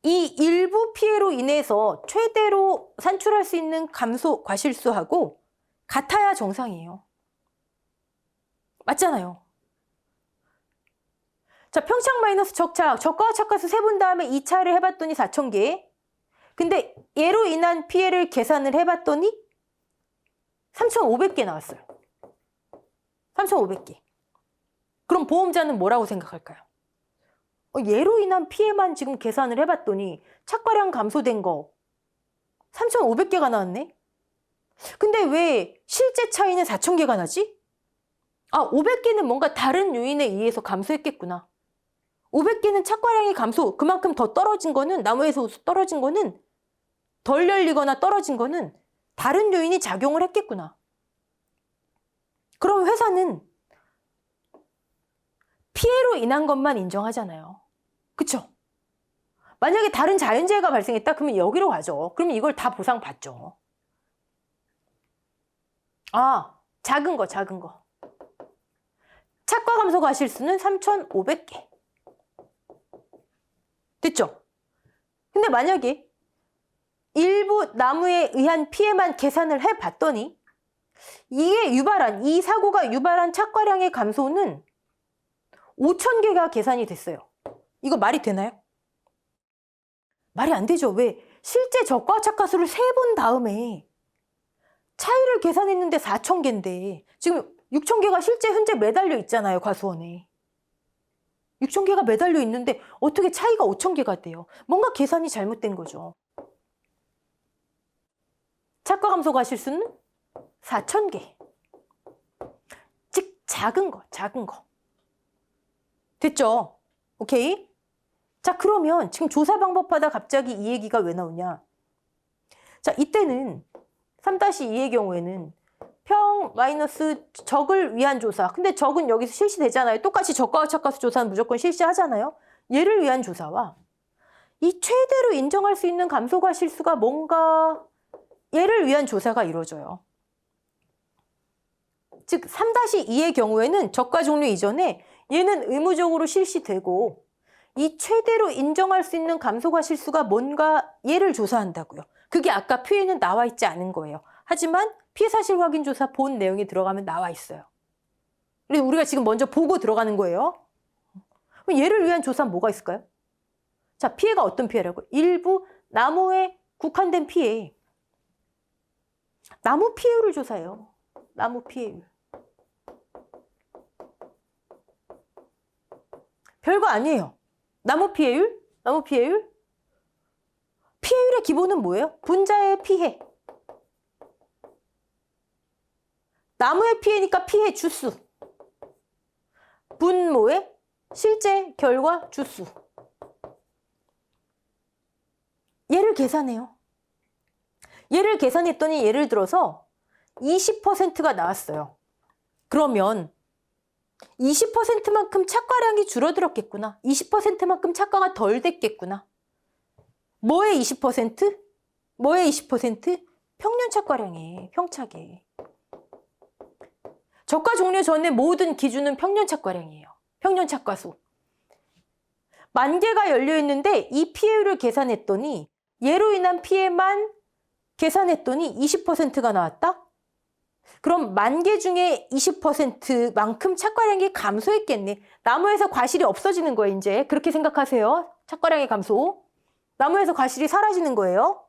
이 일부 피해로 인해서 최대로 산출할 수 있는 감소 과실수하고 같아야 정상이에요. 맞잖아요. 자, 평착 마이너스 적착, 저가와 착과수 세분 다음에 2차를 해봤더니 4,000개. 근데 얘로 인한 피해를 계산을 해봤더니 3,500개 나왔어요. 3,500개. 그럼 보험자는 뭐라고 생각할까요? 얘로 인한 피해만 지금 계산을 해봤더니 착과량 감소된 거 3,500개가 나왔네? 근데 왜 실제 차이는 4,000개가 나지? 500개는 뭔가 다른 요인에 의해서 감소했겠구나. 500개는 착과량의 감소, 그만큼 더 떨어진 거는, 나무에서 떨어진 거는, 덜 열리거나 떨어진 거는 다른 요인이 작용을 했겠구나. 그럼 회사는 피해로 인한 것만 인정하잖아요. 그쵸? 만약에 다른 자연재해가 발생했다? 그러면 여기로 가죠. 그러면 이걸 다 보상받죠. 아, 작은 거. 착과 감소 과실수는 3,500개. 됐죠? 근데 만약에 일부 나무에 의한 피해만 계산을 해봤더니 이 사고가 유발한 착과량의 감소는 5,000개가 계산이 됐어요. 이거 말이 되나요? 말이 안 되죠. 왜? 실제 적과 착과수를 세본 다음에 차이를 계산했는데 4,000개인데 지금 6,000개가 실제 현재 매달려 있잖아요. 과수원에. 6,000개가 매달려 있는데 어떻게 차이가 5,000개가 돼요? 뭔가 계산이 잘못된 거죠. 착과 감소 과실수는 4,000개. 즉 작은 거. 됐죠? 오케이? 자, 그러면 지금 조사 방법하다 갑자기 이 얘기가 왜 나오냐? 자, 이때는 3-2의 경우에는 평 마이너스 적을 위한 조사. 근데 적은 여기서 실시되잖아요. 똑같이 적과 착과수 조사는 무조건 실시하잖아요. 얘를 위한 조사와 이 최대로 인정할 수 있는 감소과 실수가 뭔가 얘를 위한 조사가 이루어져요. 즉 3-2의 경우에는 적과 종료 이전에 얘는 의무적으로 실시되고 이 최대로 인정할 수 있는 감소과 실수가 뭔가 얘를 조사한다고요. 그게 아까 표에는 나와 있지 않은 거예요. 하지만 피해 사실 확인 조사 본 내용에 들어가면 나와 있어요. 그래서 우리가 지금 먼저 보고 들어가는 거예요. 그럼 얘를 위한 조사는 뭐가 있을까요? 자, 피해가 어떤 피해라고? 일부 나무에 국한된 피해. 나무 피해율을 조사해요. 나무 피해율. 별거 아니에요. 나무 피해율? 피해율의 기본은 뭐예요? 분자의 피해. 나무의 피해니까 피해 주수. 분모의 실제 결과 주수. 얘를 계산해요. 얘를 계산했더니 예를 들어서 20%가 나왔어요. 그러면 20%만큼 착과량이 줄어들었겠구나. 20%만큼 착과가 덜 됐겠구나. 뭐의 20%? 뭐의 20%? 평년 착과량이에요. 평착에. 적과 종료 전에 모든 기준은 평년 착과량이에요. 평년 착과수. 10,000개가 열려 있는데 이 피해율을 계산했더니 얘로 인한 피해만 계산했더니 20%가 나왔다? 그럼 10,000개 중에 20%만큼 착과량이 감소했겠네. 나무에서 과실이 없어지는 거예요, 이제. 그렇게 생각하세요. 착과량의 감소. 나무에서 과실이 사라지는 거예요.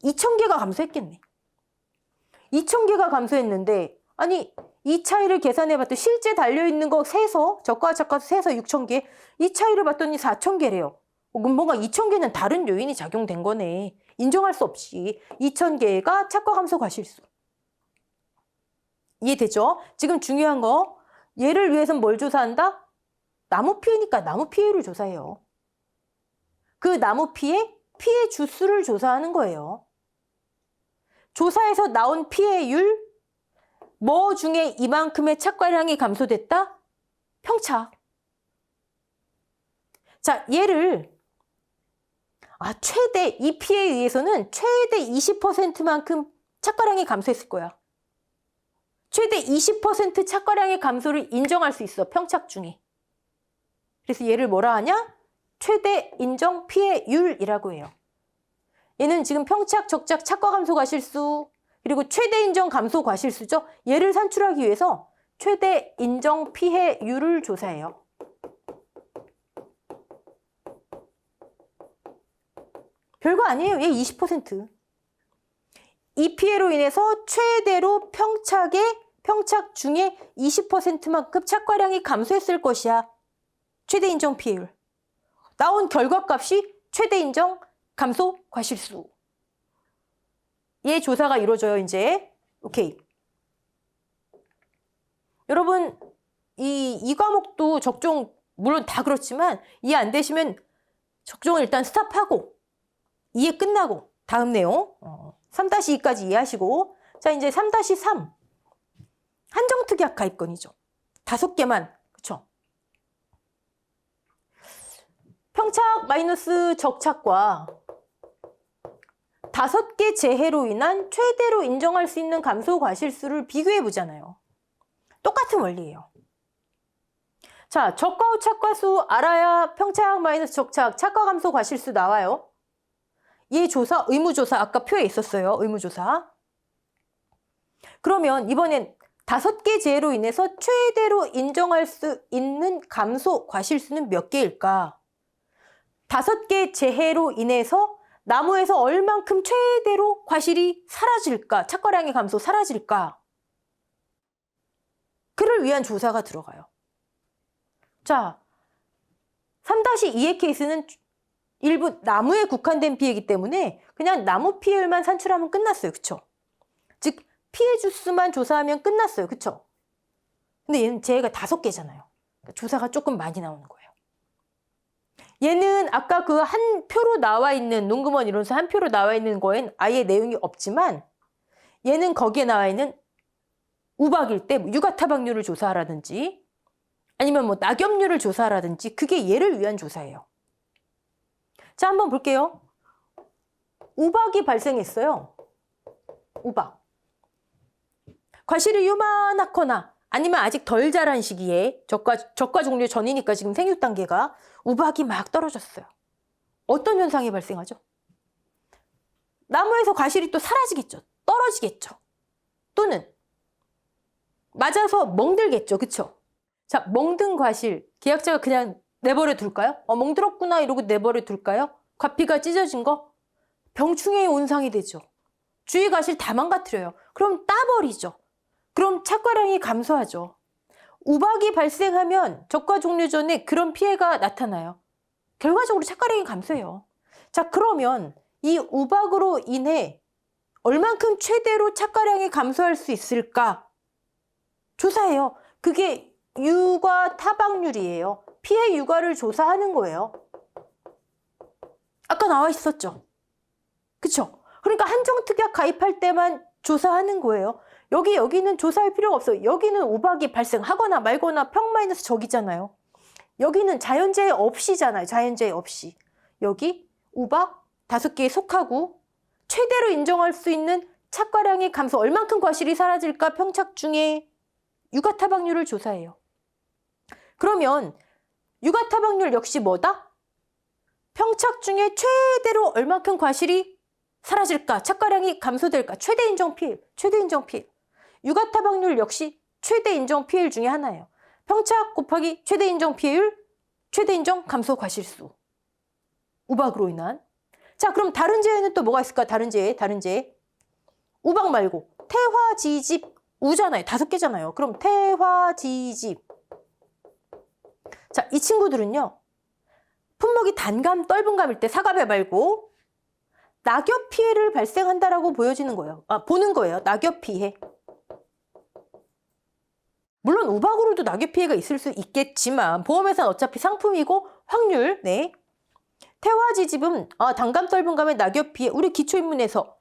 2,000개가 감소했겠네. 2,000개가 감소했는데 아니 이 차이를 계산해봤더니 실제 달려있는 거 세서 적과 착과수 세서 6,000개 이 차이를 봤더니 4,000개래요. 그럼 뭔가 2,000개는 다른 요인이 작용된 거네. 인정할 수 없이 2,000개가 착과 감소 과실수. 이해되죠? 지금 중요한 거 얘를 위해서는 뭘 조사한다? 나무 피해니까 나무 피해를 조사해요. 그 나무 피해 주수를 조사하는 거예요. 조사에서 나온 피해율 뭐 중에 이만큼의 착과량이 감소됐다? 평착. 자, 얘를 최대 이 피해에 의해서는 최대 20%만큼 착과량이 감소했을 거야. 최대 20% 착과량의 감소를 인정할 수 있어. 평착 중에. 그래서 얘를 뭐라 하냐? 최대 인정 피해율이라고 해요. 얘는 지금 평착, 적작, 착과 감소 과실수 그리고 최대 인정 감소 과실수죠. 얘를 산출하기 위해서 최대 인정 피해율을 조사해요. 별거 아니에요. 얘 20%. 이 피해로 인해서 최대로 평착 중에 20%만큼 착과량이 감소했을 것이야. 최대 인정 피해율. 나온 결과값이 최대 인정 감소 과실수. 얘 조사가 이루어져요, 이제. 오케이. 여러분, 이 과목도 적종 물론 다 그렇지만 이해 안 되시면 적정을 일단 스탑하고 이해 끝나고 다음 내용 3-2까지 이해하시고 자 이제 3-3 한정특약 가입건이죠. 5개만 그쵸? 평착 마이너스 적착과 5개 재해로 인한 최대로 인정할 수 있는 감소 과실수를 비교해 보잖아요. 똑같은 원리예요. 자, 적과 후착과수 알아야 평착 마이너스 적착, 착과 감소 과실수 나와요. 얘 조사, 의무조사 아까 표에 있었어요. 의무조사. 그러면 이번엔 5개 재해로 인해서 최대로 인정할 수 있는 감소 과실수는 몇 개일까? 5개 재해로 인해서 나무에서 얼만큼 최대로 과실이 사라질까? 착과량의 감소 사라질까? 그를 위한 조사가 들어가요. 자, 3-2의 케이스는 일부 나무에 국한된 피해이기 때문에 그냥 나무 피해율만 산출하면 끝났어요. 그쵸? 즉, 피해 주수만 조사하면 끝났어요. 그쵸? 근데 얘는 재해가 5개잖아요. 그러니까 조사가 조금 많이 나오는 거예요. 얘는 아까 그 한 표로 나와 있는 농구먼 이론서 한 표로 나와 있는 거엔 아예 내용이 없지만 얘는 거기에 나와 있는 우박일 때 유가타박률을 조사하라든지 아니면 뭐 낙엽률을 조사하라든지 그게 얘를 위한 조사예요. 자, 한번 볼게요. 우박이 발생했어요. 우박. 과실이 요만하거나 아니면 아직 덜 자란 시기에 적과 종료 전이니까 지금 생육 단계가 우박이 막 떨어졌어요. 어떤 현상이 발생하죠? 나무에서 과실이 또 사라지겠죠. 떨어지겠죠. 또는 맞아서 멍들겠죠. 그쵸? 자, 멍든 과실 계약자가 그냥 내버려 둘까요? 멍들었구나 이러고 내버려 둘까요? 과피가 찢어진 거? 병충해의 온상이 되죠. 주위 과실 다 망가뜨려요. 그럼 따버리죠. 그럼 착과량이 감소하죠. 우박이 발생하면 적과 종료 전에 그런 피해가 나타나요. 결과적으로 착과량이 감소해요. 자, 그러면 이 우박으로 인해 얼만큼 최대로 착과량이 감소할 수 있을까? 조사해요. 그게 유가 타박률이에요. 피해 유가를 조사하는 거예요. 아까 나와 있었죠. 그쵸? 그러니까 한정특약 가입할 때만 조사하는 거예요. 여기는 조사할 필요가 없어요. 여기는 우박이 발생하거나 말거나 평 마이너스 적이잖아요. 여기는 자연재해 없이잖아요. 자연재해 없이. 여기 우박 5개에 속하고 최대로 인정할 수 있는 착과량의 감소 얼만큼 과실이 사라질까 평착 중에 유가타박률을 조사해요. 그러면 유가타박률 역시 뭐다? 평착 중에 최대로 얼만큼 과실이 사라질까? 착과량이 감소될까? 최대 인정 피해율, 최대 인정 피해율. 유가타박률 역시 최대 인정 피해율 중에 하나예요. 평착 곱하기 최대 인정 피해율, 최대 인정 감소 과실수. 우박으로 인한. 자, 그럼 다른 재해는 또 뭐가 있을까? 다른 재해. 우박 말고 태화, 지집, 우잖아요. 5개잖아요. 그럼 태화, 지집. 자, 이 친구들은요. 품목이 단감, 떫은감일 때 사과배 말고 낙엽 피해를 발생한다라고 보여지는 거예요. 보는 거예요. 낙엽 피해. 물론 우박으로도 낙엽 피해가 있을 수 있겠지만 보험회사는 어차피 상품이고 확률. 네. 태화지집은 단감, 떫은감의 낙엽 피해. 우리 기초인문에서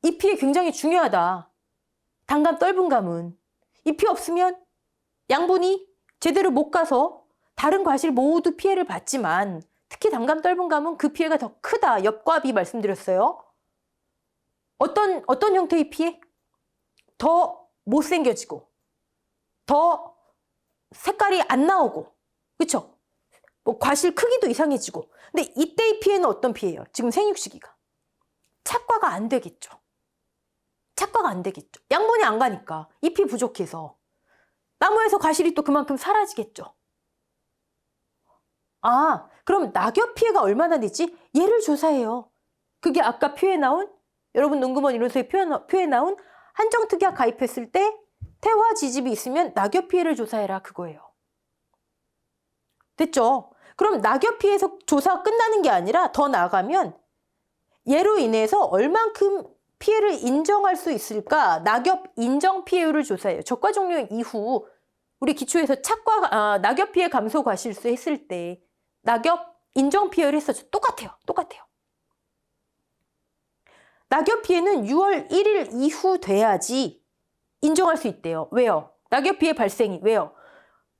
이 피해 굉장히 중요하다. 단감, 떫은감은 이 피해 없으면 양분이 제대로 못 가서 다른 과실 모두 피해를 받지만 특히 단감, 떫은감은 그 피해가 더 크다. 옆과비 말씀드렸어요. 어떤 형태의 피해? 더 못생겨지고 더 색깔이 안 나오고 그쵸? 뭐 과실 크기도 이상해지고 근데 이때의 피해는 어떤 피해예요? 지금 생육 시기가 착과가 안 되겠죠. 착과가 안 되겠죠. 양분이 안 가니까 잎이 부족해서 나무에서 과실이 또 그만큼 사라지겠죠. 그럼 낙엽 피해가 얼마나 되지? 얘를 조사해요. 그게 아까 표에 나온 여러분 농구먼 이론서의 표에 나온 한정특약 가입했을 때 태화 지집이 있으면 낙엽 피해를 조사해라 그거예요. 됐죠? 그럼 낙엽 피해에서 조사가 끝나는 게 아니라 더 나아가면 얘로 인해서 얼만큼 피해를 인정할 수 있을까? 낙엽 인정 피해율을 조사해요. 적과 종료 이후 우리 기초에서 낙엽 피해 감소 과실수 했을 때 낙엽 인정 피해를 했었죠. 똑같아요. 똑같아요. 낙엽 피해는 6월 1일 이후 돼야지 인정할 수 있대요. 왜요? 낙엽 피해 발생이 왜요?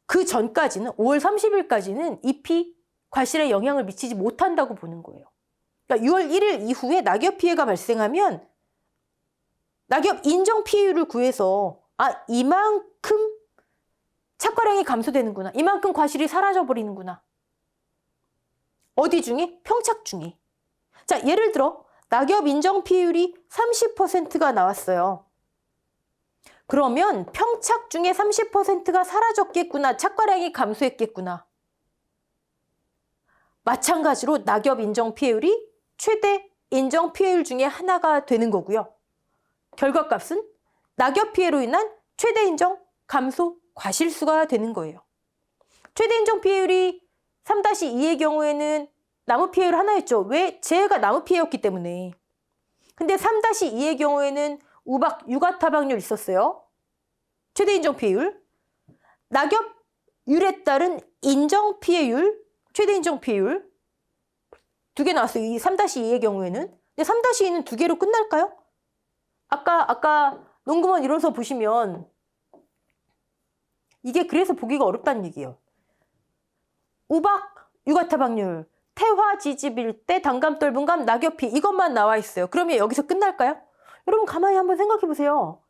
그 전까지는 5월 30일까지는 잎이 과실에 영향을 미치지 못한다고 보는 거예요. 그러니까 6월 1일 이후에 낙엽 피해가 발생하면 낙엽 인정 피해율을 구해서 이만큼 착과량이 감소되는구나. 이만큼 과실이 사라져 버리는구나. 어디 중에? 평착 중에. 자, 예를 들어 낙엽 인정 피해율이 30%가 나왔어요. 그러면 평착 중에 30%가 사라졌겠구나. 착과량이 감소했겠구나. 마찬가지로 낙엽 인정 피해율이 최대 인정 피해율 중에 하나가 되는 거고요. 결과값은 낙엽 피해로 인한 최대 인정 감소 과실수가 되는 거예요. 최대 인정 피해율이 3-2의 경우에는 나무 피해율 하나였죠. 왜? 재해가 나무 피해였기 때문에. 근데 3-2의 경우에는 우박 유가타박률 있었어요. 최대 인정 피해율. 낙엽율에 따른 인정 피해율, 최대 인정 피해율 두 개 나왔어요. 이 3-2의 경우에는. 근데 3-2는 두 개로 끝날까요? 아까 농구먼 이론서 보시면 이게 그래서 보기가 어렵다는 얘기예요. 우박 유가타박률, 태화 지집일 때 단감 떫은감 낙엽피 이것만 나와 있어요. 그러면 여기서 끝날까요? 여러분 가만히 한번 생각해 보세요.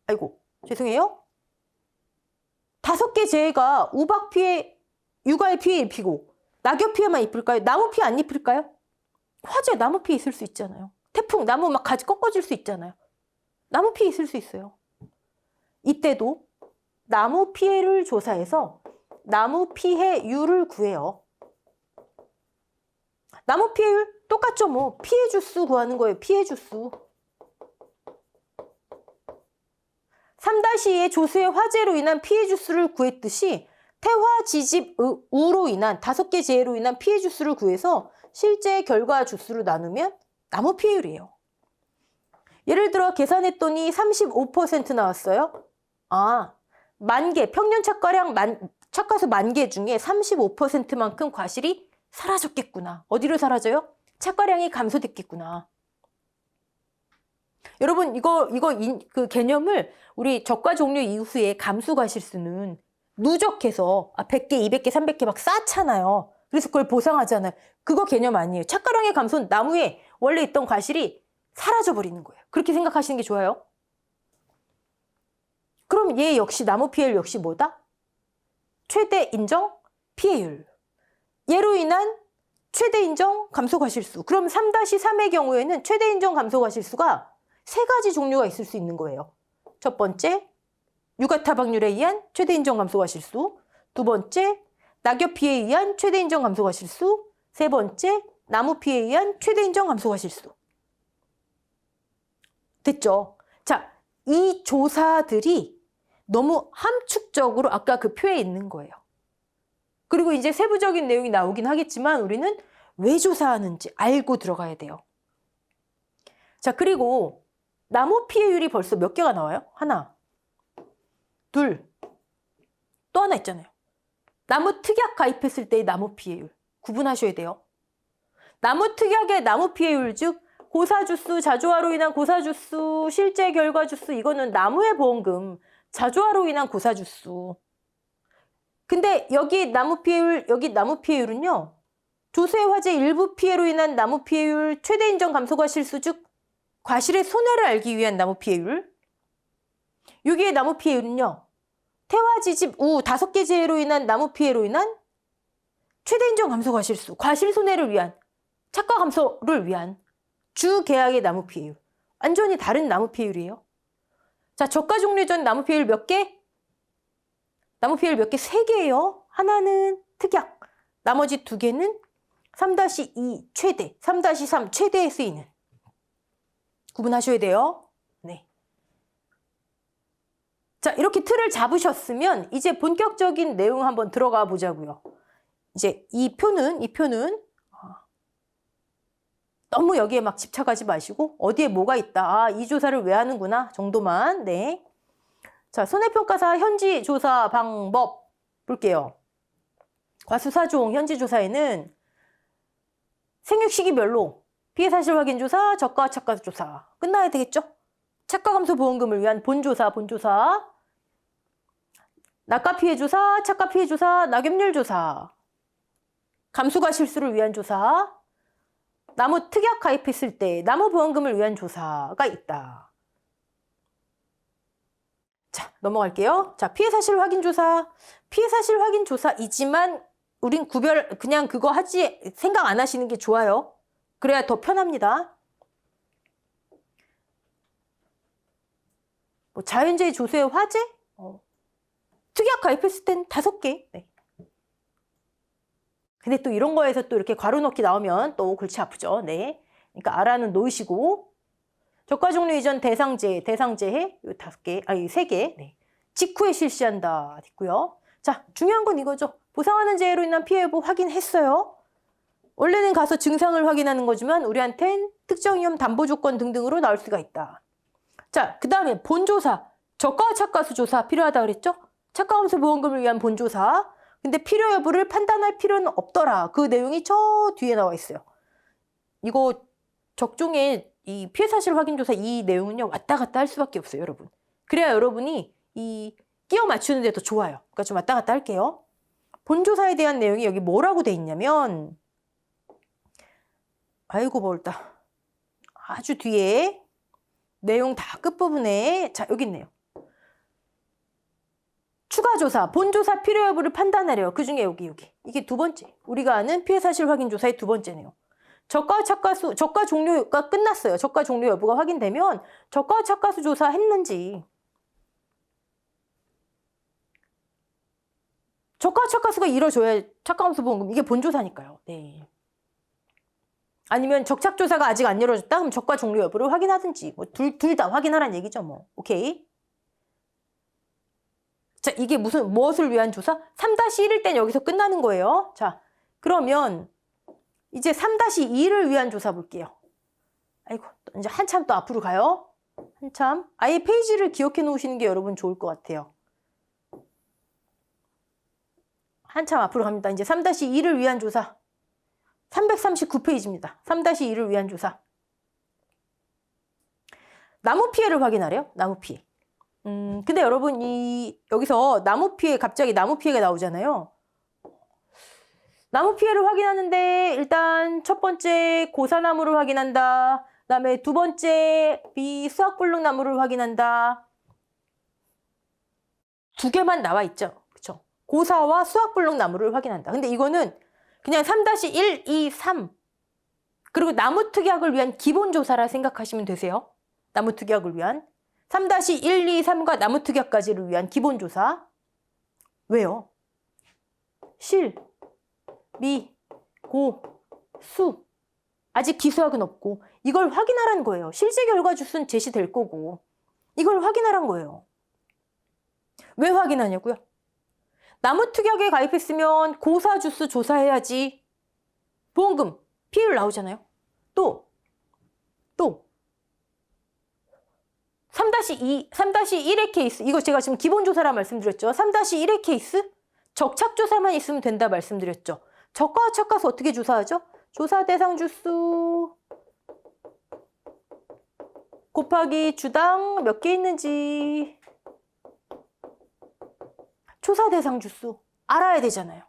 아이고 죄송해요. 5개 재해가 우박 피해, 유가의 피해 입히고 낙엽 피해만 입힐까요? 나무 피해 안 입힐까요? 화재 나무 피해 있을 수 있잖아요. 태풍 나무 막 가지 꺾어질 수 있잖아요. 나무 피해 있을 수 있어요. 이때도 나무 피해를 조사해서 나무 피해율을 구해요. 나무 피해율 똑같죠 뭐. 피해 주수 구하는 거예요. 피해 주수. 3-2의 조수의 화재로 인한 피해 주수를 구했듯이 태화 지집 우로 인한 5개 재해로 인한 피해 주수를 구해서 실제 결과 주수를 나누면 나무 피해율이에요. 예를 들어 계산했더니 35% 나왔어요. 만개, 평년 착과량 착과수 10,000개 중에 35%만큼 과실이 사라졌겠구나. 어디로 사라져요? 착과량이 감소됐겠구나. 여러분 그 개념을 우리 적과 종료 이후에 감수 과실수는 누적해서 100개, 200개, 300개 막 쌓잖아요. 그래서 그걸 보상하잖아요. 그거 개념 아니에요. 착과량의 감소는 나무에 원래 있던 과실이 사라져 버리는 거예요. 그렇게 생각하시는 게 좋아요. 그럼 얘 역시 나무 피해율 역시 뭐다? 최대 인정 피해율. 얘로 인한 최대 인정 감소 과실수. 그럼 3-3의 경우에는 최대 인정 감소 과실수가 3가지 종류가 있을 수 있는 거예요. 첫 번째, 유가타박률에 의한 최대 인정 감소 과실수. 두 번째, 낙엽 피해에 의한 최대 인정 감소 과실수. 세 번째, 나무 피해에 의한 최대 인정 감소 과실수. 됐죠? 자, 이 조사들이 너무 함축적으로 아까 그 표에 있는 거예요. 그리고 이제 세부적인 내용이 나오긴 하겠지만 우리는 왜 조사하는지 알고 들어가야 돼요. 자, 그리고 나무 피해율이 벌써 몇 개가 나와요? 하나, 둘, 또 하나 있잖아요. 나무 특약 가입했을 때의 나무 피해율. 구분하셔야 돼요. 나무 특약의 나무 피해율, 즉 고사주수, 자조화로 인한 고사주수, 실제 결과주수, 이거는 나무의 보험금, 자조화로 인한 고사주수. 근데 여기 나무 피해율은요. 조수의 화재 일부 피해로 인한 나무 피해율, 최대 인정 감소 과실수, 즉 과실의 손해를 알기 위한 나무 피해율. 여기의 나무 피해율은요. 태화 지집 우 5개 재해로 인한 나무 피해로 인한 최대 인정 감소 과실수, 과실 손해를 위한, 착과 감소를 위한 주 계약의 나무 피해율. 완전히 다른 나무 피해율이에요. 자, 저가 종류 전 나무 피해율 몇 개? 나무 피해율 몇 개? 3개예요. 하나는 특약. 나머지 2개는 3-2 최대, 3-3 최대에 쓰이는. 구분하셔야 돼요. 네. 자, 이렇게 틀을 잡으셨으면 이제 본격적인 내용 한번 들어가 보자고요. 이제 이 표는 너무 여기에 막 집착하지 마시고 어디에 뭐가 있다. 이 조사를 왜 하는구나 정도만. 네. 자, 손해평가사 현지 조사 방법 볼게요. 과수사종 현지 조사에는 생육 시기별로 피해 사실 확인 조사, 저가 착과수 조사 끝나야 되겠죠? 착과 감소 보험금을 위한 본조사, 낙과 피해 조사, 착과 피해 조사, 낙엽률 조사, 감수가 실수를 위한 조사, 나무 특약 가입했을 때 나무 보험금을 위한 조사가 있다. 자, 넘어갈게요. 자, 피해 사실 확인 조사. 피해 사실 확인 조사이지만 우린 그냥 그거 생각 안 하시는 게 좋아요. 그래야 더 편합니다. 뭐 자연재해 조세 화재? 특약 가입했을 땐 5개. 네. 근데 또 이런 거에서 또 이렇게 괄호 넣기 나오면 또 골치 아프죠. 네. 그러니까 알아는 놓으시고. 저가 종료 이전 대상재해 요 5개, 아니 3개. 네. 직후에 실시한다. 됐고요. 자, 중요한 건 이거죠. 보상하는 재해로 인한 피해 여부 확인했어요. 원래는 가서 증상을 확인하는 거지만 우리한텐 특정 위험 담보 조건 등등으로 나올 수가 있다. 자, 그 다음에 본조사. 저가 착과수 조사 필요하다 그랬죠? 착과 감소 보험금을 위한 본조사. 근데 필요 여부를 판단할 필요는 없더라. 그 내용이 저 뒤에 나와 있어요. 이거 적종에 이 피해 사실 확인 조사 이 내용은요 왔다 갔다 할 수밖에 없어요, 여러분. 그래야 여러분이 이 끼워 맞추는 데 더 좋아요. 그러니까 좀 왔다 갔다 할게요. 본조사에 대한 내용이 여기 뭐라고 돼 있냐면, 아이고 멀다. 아주 뒤에 내용 다 끝부분에, 자 여기 있네요. 추가조사, 본조사 필요 여부를 판단하래요. 그중에 여기 이게 두 번째, 우리가 아는 피해 사실 확인 조사의 두 번째네요. 저가 종료가 끝났어요. 저가 종료 여부가 확인되면 저가 착과수 조사 했는지, 저가 착과수가 이루어져야 착과 감소 보험금, 이게 본조사니까요. 네. 아니면 적착조사가 아직 안 이루어졌다? 그럼 저가 종료 여부를 확인하든지, 뭐 둘 다 확인하라는 얘기죠. 뭐 오케이. 자, 이게 무엇을 위한 조사? 3-1일 땐 여기서 끝나는 거예요. 자, 그러면 이제 3-2를 위한 조사 볼게요. 아이고, 이제 한참 또 앞으로 가요. 한참. 아예 페이지를 기억해 놓으시는 게 여러분 좋을 것 같아요. 한참 앞으로 갑니다. 이제 3-2를 위한 조사. 339페이지입니다. 3-2를 위한 조사. 나무 피해를 확인하래요. 나무 피해. 근데 여러분 여기서 갑자기 나무 피해가 나오잖아요. 나무 피해를 확인하는데 일단 첫 번째 고사나무를 확인한다. 그다음에 두 번째 수확불능나무를 확인한다. 두 개만 나와 있죠. 그렇죠? 고사와 수확불능나무를 확인한다. 근데 이거는 그냥 3-1, 2, 3 그리고 나무 특약을 위한 기본 조사라 생각하시면 되세요. 나무 특약을 위한 3-1, 2, 3과 나무 특약까지를 위한 기본 조사. 왜요? 실, 미, 고, 수. 아직 기수학은 없고 이걸 확인하라는 거예요. 실제 결과 주수는 제시될 거고 이걸 확인하라는 거예요. 왜 확인하냐고요? 나무 특약에 가입했으면 고사 주수 조사해야지 보험금, 피해율 나오잖아요. 또 3-1의 케이스, 이거 제가 지금 기본조사라 말씀드렸죠. 3-1의 케이스, 적착조사만 있으면 된다 말씀드렸죠. 저가 착과수 어떻게 조사하죠? 조사 대상 주수 곱하기 주당 몇 개 있는지, 조사 대상 주수 알아야 되잖아요.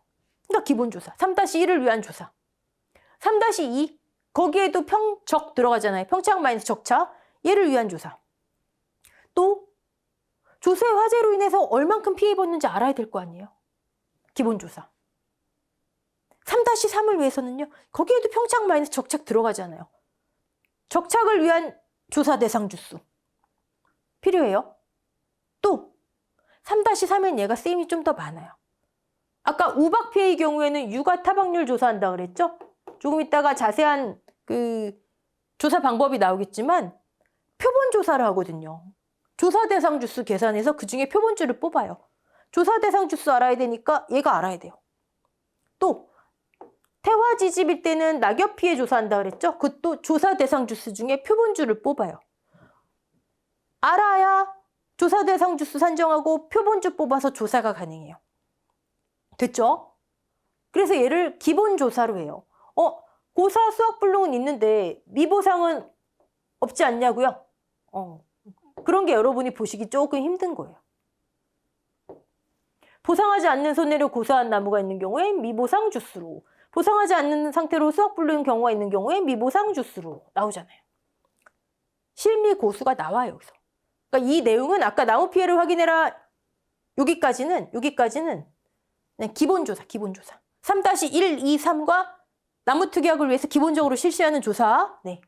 그러니까 기본조사, 3-1을 위한 조사. 3-2, 거기에도 평적 들어가잖아요. 평착 마이너스 적착, 얘를 위한 조사. 또 조세 화재로 인해서 얼만큼 피해 입었는지 알아야 될 거 아니에요. 기본조사. 3-3을 위해서는요. 거기에도 평착 마이너스 적착 들어가잖아요. 적착을 위한 조사 대상 주수 필요해요. 또 3-3엔 얘가 쓰임이 좀 더 많아요. 아까 우박 피해의 경우에는 유가 타박률 조사한다 그랬죠? 조금 이따가 자세한 그 조사 방법이 나오겠지만 표본 조사를 하거든요. 조사 대상 주수 계산해서 그중에 표본주를 뽑아요. 조사 대상 주수 알아야 되니까 얘가 알아야 돼요. 또 태화 지집일 때는 낙엽 피해 조사한다 그랬죠? 그것도 조사 대상 주수 중에 표본주를 뽑아요. 알아야 조사 대상 주수 산정하고 표본주 뽑아서 조사가 가능해요. 됐죠? 그래서 얘를 기본 조사로 해요. 고사 수학 불능은 있는데 미보상은 없지 않냐고요? 그런 게 여러분이 보시기 조금 힘든 거예요. 보상하지 않는 손해로 고사한 나무가 있는 경우에 미보상 주수로, 보상하지 않는 상태로 수학 불능 경우가 있는 경우에 미보상 주수로 나오잖아요. 실미 고수가 나와요, 여기서. 그러니까 이 내용은 아까 나무 피해를 확인해라 여기까지는 그냥 기본조사, 기본조사. 3-1, 2, 3과 나무 특약을 위해서 기본적으로 실시하는 조사. 네.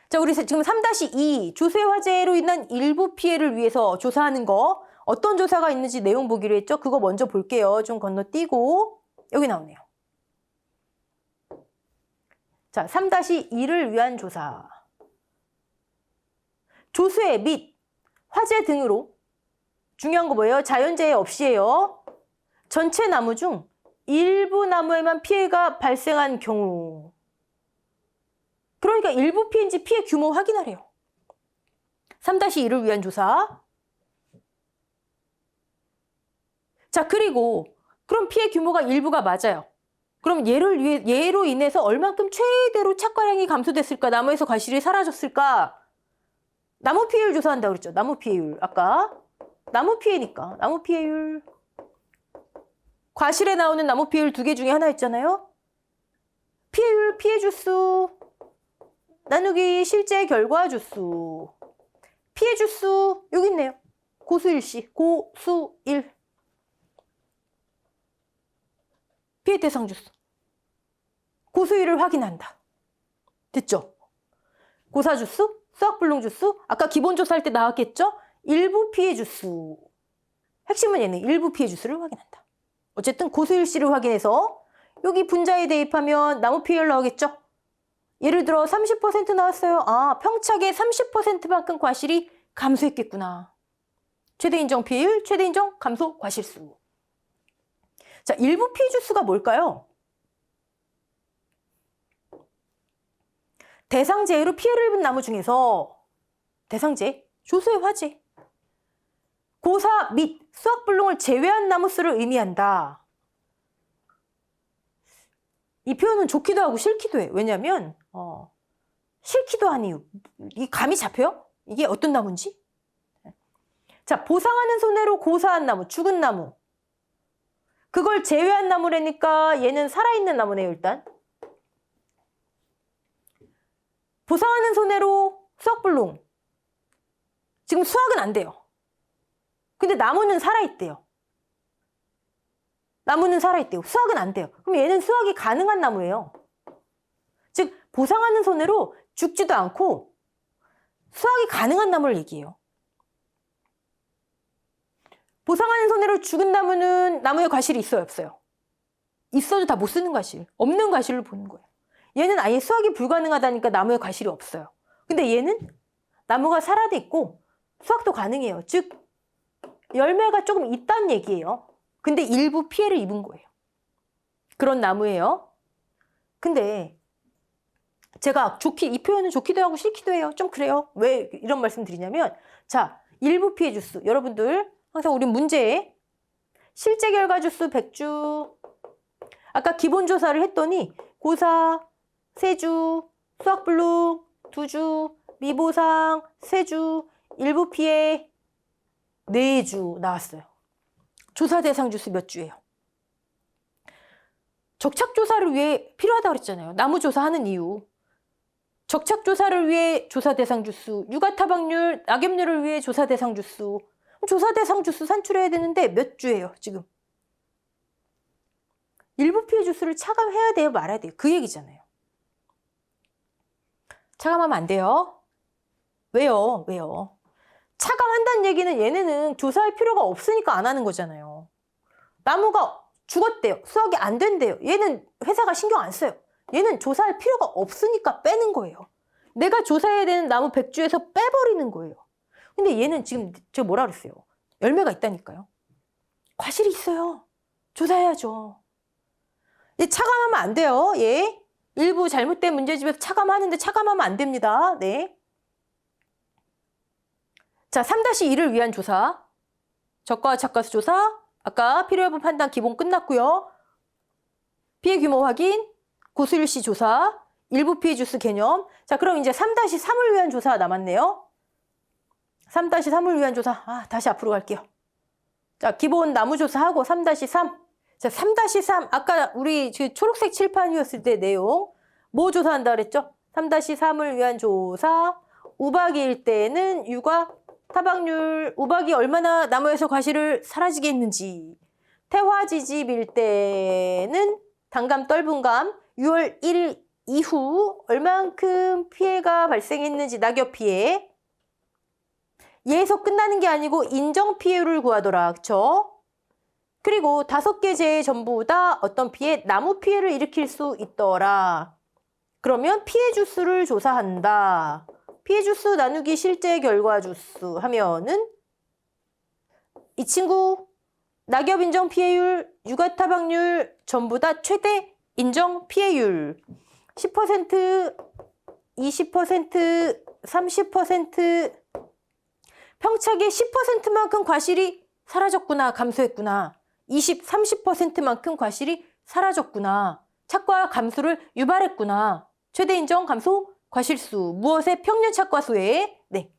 자, 우리 지금 3-2 조세 화재로 인한 일부 피해를 위해서 조사하는 거 어떤 조사가 있는지 내용 보기로 했죠? 그거 먼저 볼게요. 좀 건너뛰고 여기 나오네요. 자, 3-2를 위한 조사. 조세 및 화재 등으로 중요한 거 뭐예요? 자연재해 없이예요. 전체 나무 중 일부 나무에만 피해가 발생한 경우. 그러니까 일부 피해인지 피해 규모 확인하래요. 3-2를 위한 조사. 자, 그리고 그럼 피해 규모가 일부가 맞아요. 그럼 얘로 인해서 얼만큼 최대로 착과량이 감소됐을까? 나무에서 과실이 사라졌을까? 나무 피해율 조사한다고 그랬죠. 나무 피해율. 아까 나무 피해니까 나무 피해율. 과실에 나오는 나무 피해율 2개 중에 하나 있잖아요. 피해율, 피해 주수 나누기 실제 결과 주수. 피해 주수 여기 있네요. 고수일시, 고수일. 피해 대상 주수. 고수일을 확인한다. 됐죠? 고사 주수, 수학 불능 주수. 아까 기본 조사할 때 나왔겠죠? 일부 피해 주수. 핵심은 얘는 일부 피해 주수를 확인한다. 어쨌든 고수일시를 확인해서 여기 분자에 대입하면 나무 피해율 나오겠죠? 예를 들어 30% 나왔어요. 아, 평착의 30%만큼 과실이 감소했겠구나. 최대 인정 피해율, 최대 인정 감소 과실수. 자, 일부 피해 주수가 뭘까요? 대상재해로 피해를 입은 나무 중에서 대상재해, 조수의 화재, 고사 및 수학 불능을 제외한 나무 수를 의미한다. 이 표현은 좋기도 하고 싫기도 해. 왜냐면 싫기도 한 이유. 이 감이 잡혀요? 이게 어떤 나무인지? 자, 보상하는 손해로 고사한 나무, 죽은 나무. 그걸 제외한 나무라니까 얘는 살아있는 나무네요, 일단. 보상하는 손해로 수학 불능. 지금 수학은 안 돼요. 근데 나무는 살아있대요. 나무는 살아있대요. 수학은 안 돼요. 그럼 얘는 수학이 가능한 나무예요. 즉, 보상하는 손해로 죽지도 않고 수학이 가능한 나무를 얘기해요. 보상하는 손해로 죽은 나무는 나무에 과실이 있어요, 없어요? 있어도 다 못 쓰는 과실. 없는 과실을 보는 거예요. 얘는 아예 수학이 불가능하다니까 나무에 과실이 없어요. 근데 얘는 나무가 살아도 있고 수학도 가능해요. 즉, 열매가 조금 있다는 얘기예요. 근데 일부 피해를 입은 거예요. 그런 나무예요. 근데 제가 이 표현은 좋기도 하고 싫기도 해요. 좀 그래요. 왜 이런 말씀 드리냐면, 자, 일부 피해 주수. 여러분들 항상 우리 문제에 실제 결과 주수 100주. 아까 기본 조사를 했더니 고사 3주, 수학 불능 2주, 미보상 3주, 일부 피해 4주 나왔어요. 조사 대상 주수 몇 주예요? 적착 조사를 위해 필요하다고 그랬잖아요. 나무 조사하는 이유. 적착 조사를 위해 조사 대상 주수, 육아 타박률, 낙엽률을 위해 조사 대상 주수. 조사 대상 주수 산출해야 되는데 몇 주예요, 지금? 일부 피해 주수를 차감해야 돼요, 말아야 돼요? 그 얘기잖아요. 차감하면 안 돼요. 왜요? 차감한다는 얘기는 얘네는 조사할 필요가 없으니까 안 하는 거잖아요. 나무가 죽었대요. 수확이 안 된대요. 얘는 회사가 신경 안 써요. 얘는 조사할 필요가 없으니까 빼는 거예요. 내가 조사해야 되는 나무 100주에서 빼버리는 거예요. 근데 얘는 지금 제가 뭐라 그랬어요? 열매가 있다니까요. 과실이 있어요. 조사해야죠. 얘 차감하면 안 돼요. 얘 일부 잘못된 문제집에서 차감하는데 차감하면 안 됩니다. 네. 자, 3-2를 위한 조사. 적과 작가수 조사. 아까 필요여부 판단 기본 끝났고요. 피해 규모 확인, 고수일시 조사, 일부 피해 주수 개념. 자, 그럼 이제 3-3을 위한 조사가 남았네요. 3-3을 위한 조사. 다시 앞으로 갈게요. 자, 기본 나무 조사하고 3-3. 자, 3-3. 아까 우리 초록색 칠판이었을 때 내용. 뭐 조사한다 그랬죠? 3-3을 위한 조사. 우박일 때는 육아 타박률, 우박이 얼마나 나무에서 과실을 사라지게 했는지. 태화지집일 때는 단감, 떫은감, 6월 1일 이후 얼만큼 피해가 발생했는지, 낙엽 피해. 얘에서 끝나는 게 아니고 인정 피해율을 구하더라. 그쵸? 그리고 5개 재해 전부 다 어떤 피해, 나무 피해를 일으킬 수 있더라. 그러면 피해 주수를 조사한다. 피해 주수 나누기 실제 결과 주수 하면은 이 친구 낙엽 인정 피해율, 육아 타박률 전부 다 최대 인정 피해율 10%, 20%, 30% 평착의 10%만큼 과실이 사라졌구나, 감소했구나. 20, 30%만큼 과실이 사라졌구나. 착과 감소를 유발했구나. 최대 인정 감소 과실수. 무엇의 평균 착과수에. 네.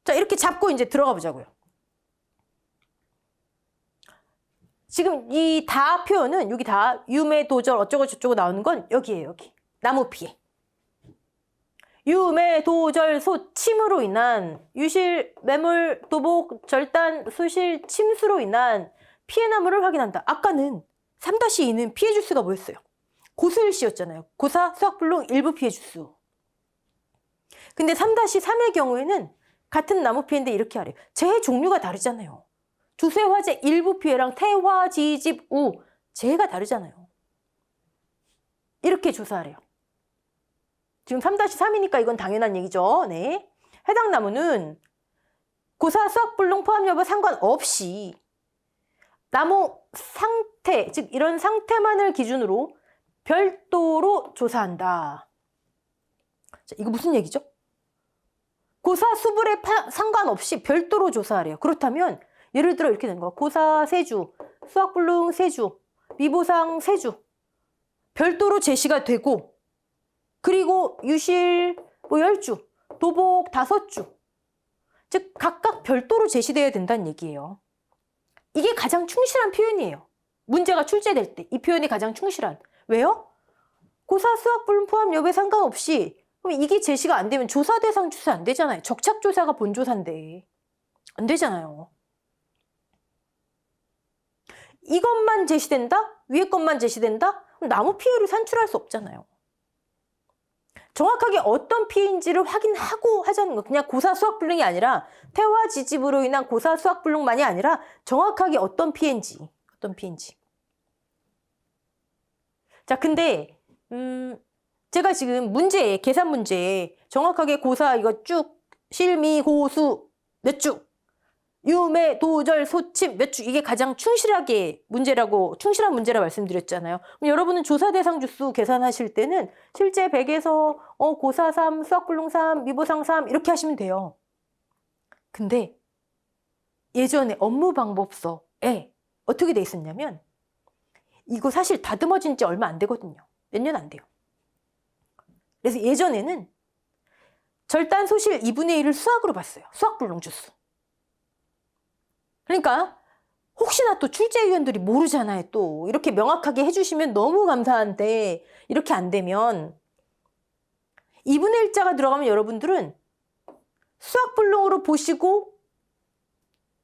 자, 이렇게 잡고 이제 들어가 보자고요. 지금 이 다 표현은 여기 다 유매, 도절 어쩌고 저쩌고 나오는 건 여기에요. 여기. 나무 피해. 유매, 도절, 소, 침으로 인한 유실, 매물, 도복, 절단, 수실, 침수로 인한 피해 나무를 확인한다. 아까는 3-2는 피해 주수가 뭐였어요? 고수일시였잖아요. 고사, 수학불능 일부 피해 주수. 근데 3-3의 경우에는 같은 나무 피해인데 이렇게 하래요. 재해 종류가 다르잖아요. 주쇠화재 일부 피해랑 태화, 지집, 우 재해가 다르잖아요. 이렇게 조사하래요. 지금 3-3이니까 이건 당연한 얘기죠. 네. 해당 나무는 고사, 수학불능 포함 여부 상관없이 나무 상태, 즉 이런 상태만을 기준으로 별도로 조사한다. 자, 이거 무슨 얘기죠? 고사, 수불에 상관없이 별도로 조사하래요. 그렇다면 예를 들어 이렇게 되는 거야. 고사 세주, 수학불능 세주, 미보상 세주 별도로 제시가 되고 그리고 유실 10주, 도복 5주 즉 각각 별도로 제시되어야 된다는 얘기예요. 이게 가장 충실한 표현이에요. 문제가 출제될 때 이 표현이 가장 충실한. 왜요? 고사, 수학불능 포함 여부에 상관없이 그럼 이게 제시가 안 되면 조사 대상 조사 안 되잖아요. 적착조사가 본조사인데 안 되잖아요. 이것만 제시된다? 위에 것만 제시된다? 그럼 나무 피해를 산출할 수 없잖아요. 정확하게 어떤 피해인지를 확인하고 하자는 거. 그냥 고사 수학불능이 아니라 태화 지집으로 인한 고사 수학불능만이 아니라 정확하게 어떤 피해인지. 자, 근데 제가 지금 문제에 계산 문제에 정확하게 고사 이거 쭉 실미 고수 몇 주 유매 도절 소침 몇 주 이게 가장 충실하게 문제라고 충실한 문제라 말씀드렸잖아요. 그럼 여러분은 조사 대상 주수 계산하실 때는 실제 100에서 고사 3, 수학불능 3, 미보상 3 이렇게 하시면 돼요. 근데 예전에 업무방법서에 어떻게 돼 있었냐면 이거 사실 다듬어진 지 얼마 안 되거든요. 몇 년 안 돼요. 그래서 예전에는 절단 소실 2분의 1을 수학으로 봤어요. 수학불능 주수. 그러니까 혹시나 또 출제위원들이 모르잖아요. 또 이렇게 명확하게 해주시면 너무 감사한데 이렇게 안 되면 2분의 1자가 들어가면 여러분들은 수학불능으로 보시고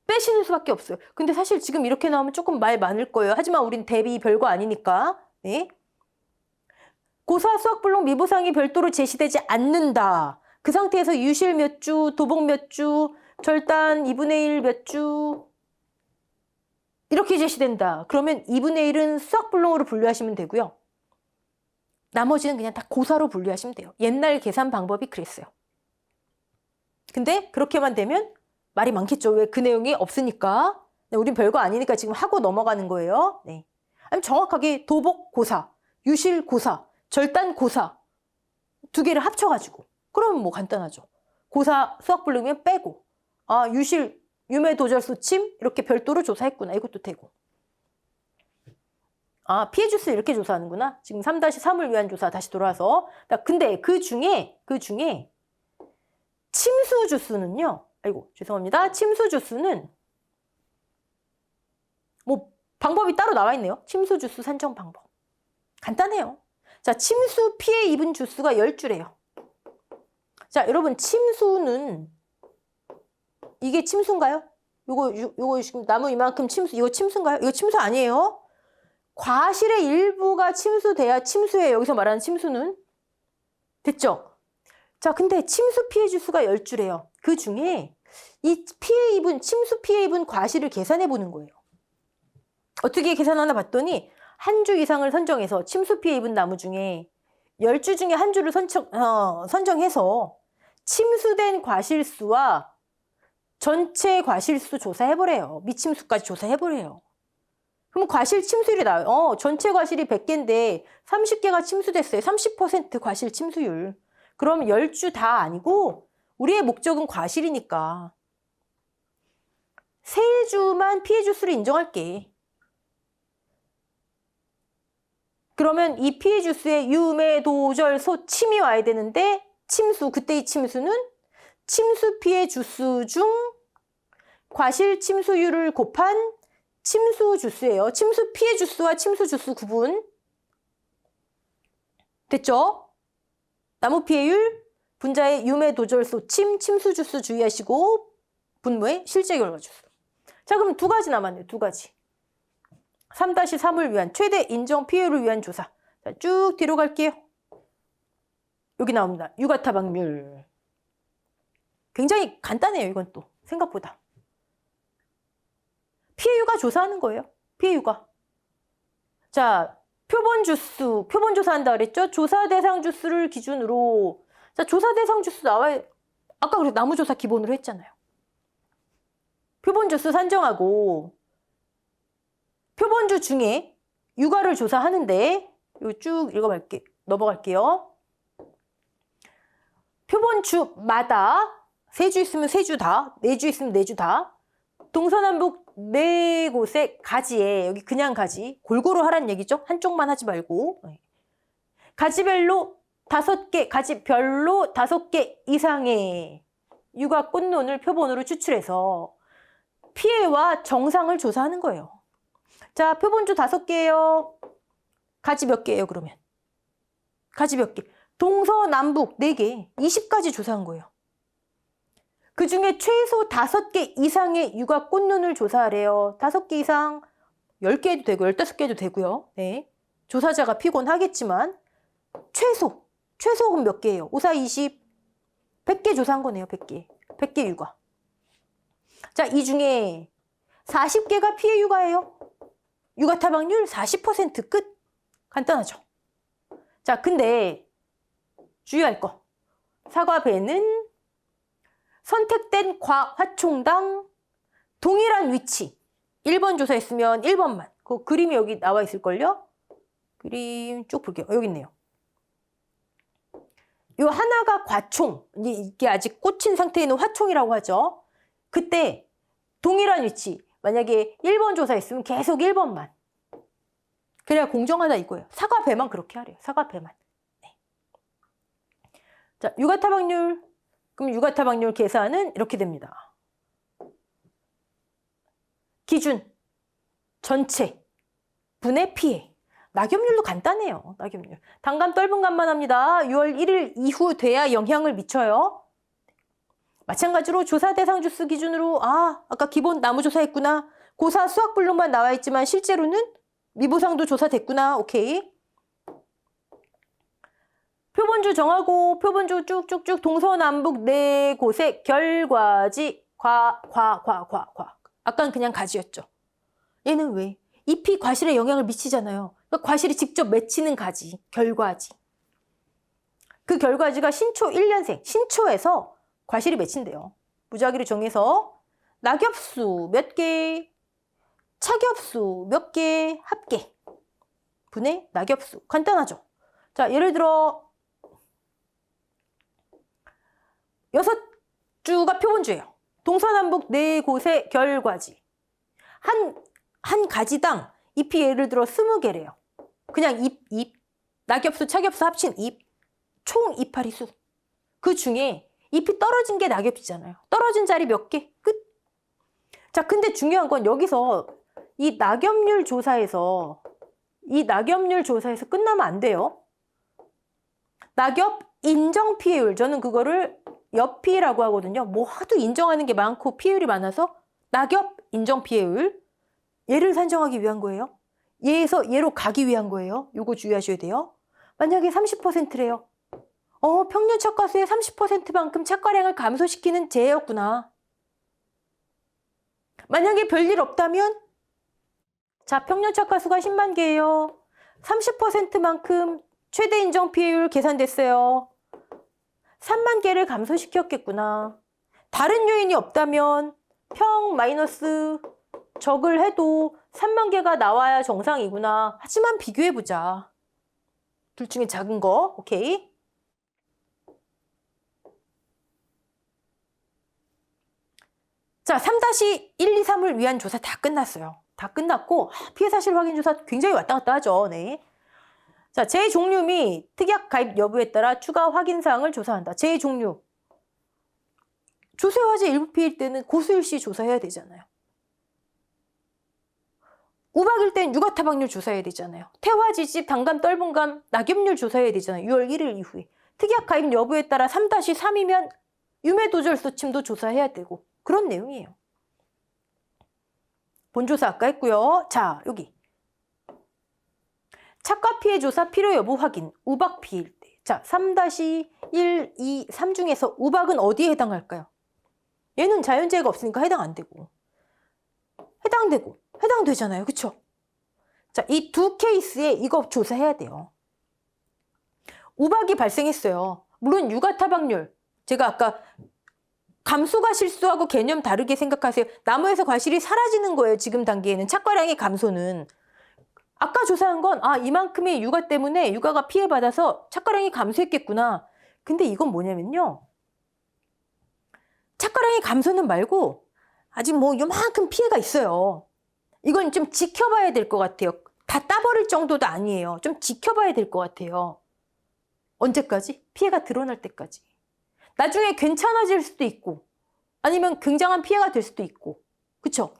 빼시는 수밖에 없어요. 근데 사실 지금 이렇게 나오면 조금 말 많을 거예요. 하지만 우린 대비 별거 아니니까. 네. 고사 수학불능 미보상이 별도로 제시되지 않는다. 그 상태에서 유실 몇 주, 도복 몇 주, 절단 2분의 1 몇 주 이렇게 제시된다. 그러면 2분의 1은 수학불능으로 분류하시면 되고요. 나머지는 그냥 다 고사로 분류하시면 돼요. 옛날 계산 방법이 그랬어요. 근데 그렇게만 되면 말이 많겠죠. 왜? 그 내용이 없으니까. 네, 우린 별거 아니니까 지금 하고 넘어가는 거예요. 네. 아니 정확하게 도복 고사, 유실 고사, 절단 고사 두 개를 합쳐가지고 그러면 뭐 간단하죠. 고사 수학불능이면 빼고 유실, 유매 도절수 침 이렇게 별도로 조사했구나. 이것도 되고. 피해 주수 이렇게 조사하는구나. 지금 3-3을 위한 조사 다시 돌아와서. 근데 그 중에 침수 주수는요. 아이고 죄송합니다. 침수 주수는 뭐 방법이 따로 나와 있네요. 침수 주수 산정 방법. 간단해요. 자, 침수 피해 입은 주수가 10주래요. 자, 여러분 침수는 이게 침수인가요? 요거 지금 나무 이만큼 침수, 이거 침수인가요? 이거 침수 아니에요. 과실의 일부가 침수돼야 침수예요. 여기서 말하는 침수는. 됐죠? 자, 근데 침수 피해 주수가 10주래요. 그 중에 이 침수 피해 입은 과실을 계산해 보는 거예요. 어떻게 계산하나 봤더니 한 주 이상을 선정해서 침수 피해 입은 나무 중에 10주 중에 한 주를 선정해서 침수된 과실수와 전체 과실수 조사해보래요. 미침수까지 조사해보래요. 그럼 과실 침수율이 나와요. 전체 과실이 100개인데 30개가 침수됐어요. 30% 과실 침수율. 그럼 10주 다 아니고 우리의 목적은 과실이니까 3주만 피해 주수를 인정할게. 그러면 이 피해 주수에 유매, 도절, 소, 침이 와야 되는데 침수, 그때의 침수는 침수 피해 주수 중 과실 침수율을 곱한 침수 주수예요. 침수 피해 주수와 침수 주수 구분. 됐죠? 나무 피해율, 분자의 유매, 도절, 소, 침수 주수 주의하시고 분모의 실제 결과 주수. 자, 그럼 2가지 남았네요. 2가지. 3-3을 위한 최대 인정 피해율을 위한 조사. 자, 쭉 뒤로 갈게요. 여기 나옵니다. 유가타박률. 굉장히 간단해요. 이건 또 생각보다. 피해유가 조사하는 거예요. 피해유가. 자, 표본 주수, 표본 조사한다 그랬죠? 조사 대상 주수를 기준으로. 자, 조사 대상 주수 나와요. 아까 그래 나무조사 기본으로 했잖아요. 표본 주수 산정하고 표본주 중에 유가를 조사하는데 이거 쭉 넘어갈게요. 표본주마다 3주 있으면 3주 다, 4주 있으면 4주 다, 동서남북 4곳의 가지에, 여기 그냥 가지, 골고루 하라는 얘기죠. 한쪽만 하지 말고. 가지별로 5개, 가지별로 5개 이상의 유가 꽃론을 표본으로 추출해서 피해와 정상을 조사하는 거예요. 자, 표본주 5개예요. 가지 몇 개예요, 그러면? 가지 몇 개? 동서남북 4개, 20가지 조사한 거예요. 그 중에 최소 5개 이상의 유가 꽃눈을 조사하래요. 5개 이상, 10개 해도 되고 15개 해도 되고요. 네. 조사자가 피곤하겠지만 최소 그럼 몇 개예요? 5, 4, 20, 100개 조사한 거네요. 100개. 100개 유가. 자, 이 중에 40개가 피해 유가예요. 유가타박률 40% 끝. 간단하죠. 자, 근데 주의할 거. 사과배는 선택된 화총당 동일한 위치. 1번 조사했으면 1번만. 그 그림이 여기 나와 있을걸요? 그림 쭉 볼게요. 여기 있네요. 요 하나가 과총. 이게 아직 꽂힌 상태에 있는 화총이라고 하죠. 그때 동일한 위치. 만약에 1번 조사했으면 계속 1번만. 그래야 공정하다 이거예요. 사과배만 그렇게 하래요. 사과배만. 네. 자, 유가타박률. 그럼 유가타박률 계산은 이렇게 됩니다. 기준, 전체, 분의 피해. 낙엽률도 간단해요. 낙엽률. 단감 떫은 감만 합니다. 6월 1일 이후 돼야 영향을 미쳐요. 마찬가지로 조사 대상 주수 기준으로 아까 기본 나무조사 했구나. 고사 수학불능만 나와 있지만 실제로는 미보상도 조사됐구나. 오케이. 표본주 정하고 표본주 쭉쭉쭉 동서남북 4곳의 결과지 아까는 그냥 가지였죠. 얘는 왜? 잎이 과실에 영향을 미치잖아요. 그러니까 과실이 직접 맺히는 가지, 결과지. 그 결과지가 신초 1년생, 신초에서 과실이 맺힌대요. 무작위로 정해서 낙엽수 몇 개, 착엽수 몇 개, 합계. 분의 낙엽수. 간단하죠? 자, 예를 들어 주가 표본주예요. 동서남북 네 곳의 결과지. 한 가지당 잎이 예를 들어 20개래요. 그냥 잎. 낙엽수, 착엽수 합친 잎. 총 이파리 수. 그 중에 잎이 떨어진 게 낙엽이잖아요. 떨어진 자리 몇 개? 끝. 자, 근데 중요한 건 여기서 이 낙엽률 조사에서 끝나면 안 돼요. 낙엽 인정 피해율. 저는 그거를 엽피라고 하거든요. 뭐 하도 인정하는 게 많고 피해율이 많아서 낙엽 인정 피해율. 얘를 산정하기 위한 거예요. 얘에서 얘로 가기 위한 거예요. 요거 주의하셔야 돼요. 만약에 30%래요. 평균 착과수의 30%만큼 착과량을 감소시키는 재해였구나. 만약에 별일 없다면 자, 평균 착과수가 10만 개예요. 30%만큼 최대 인정 피해율 계산됐어요. 3만 개를 감소시켰겠구나. 다른 요인이 없다면 평 마이너스 적을 해도 3만 개가 나와야 정상이구나. 하지만 비교해보자. 둘 중에 작은 거, 오케이? 자, 3-1, 2, 3을 위한 조사 다 끝났어요. 다 끝났고 피해 사실 확인 조사 굉장히 왔다 갔다 하죠. 네. 자, 재해 종류 및 특약 가입 여부에 따라 추가 확인 사항을 조사한다. 재해 종류. 조세 화재 일부 피해일 때는 고수일시 조사해야 되잖아요. 우박일 땐 육아 타박률 조사해야 되잖아요. 태화, 지집, 단감, 떫은감, 낙엽률 조사해야 되잖아요. 6월 1일 이후에. 특약 가입 여부에 따라 3-3이면 유매도절소침도 조사해야 되고 그런 내용이에요. 본조사 아까 했고요. 자, 여기. 착과 피해 조사 필요 여부 확인. 우박 피해일 때. 자, 3-1, 2, 3 중에서 우박은 어디에 해당할까요? 얘는 자연재해가 없으니까 해당 안 되고. 해당되잖아요. 그쵸? 자, 이 두 케이스에 이거 조사해야 돼요. 우박이 발생했어요. 물론 육아 타박률. 제가 아까 감수가 실수하고 개념 다르게 생각하세요. 나무에서 과실이 사라지는 거예요. 지금 단계에는. 착과량의 감소는. 아까 조사한 건 이만큼의 육아 때문에 육아가 피해받아서 착과량이 감소했겠구나. 근데 이건 뭐냐면요. 착과량의 감소는 말고 아직 뭐 요만큼 피해가 있어요. 이건 좀 지켜봐야 될 것 같아요. 다 따버릴 정도도 아니에요. 좀 지켜봐야 될 것 같아요. 언제까지? 피해가 드러날 때까지. 나중에 괜찮아질 수도 있고 아니면 굉장한 피해가 될 수도 있고. 그쵸?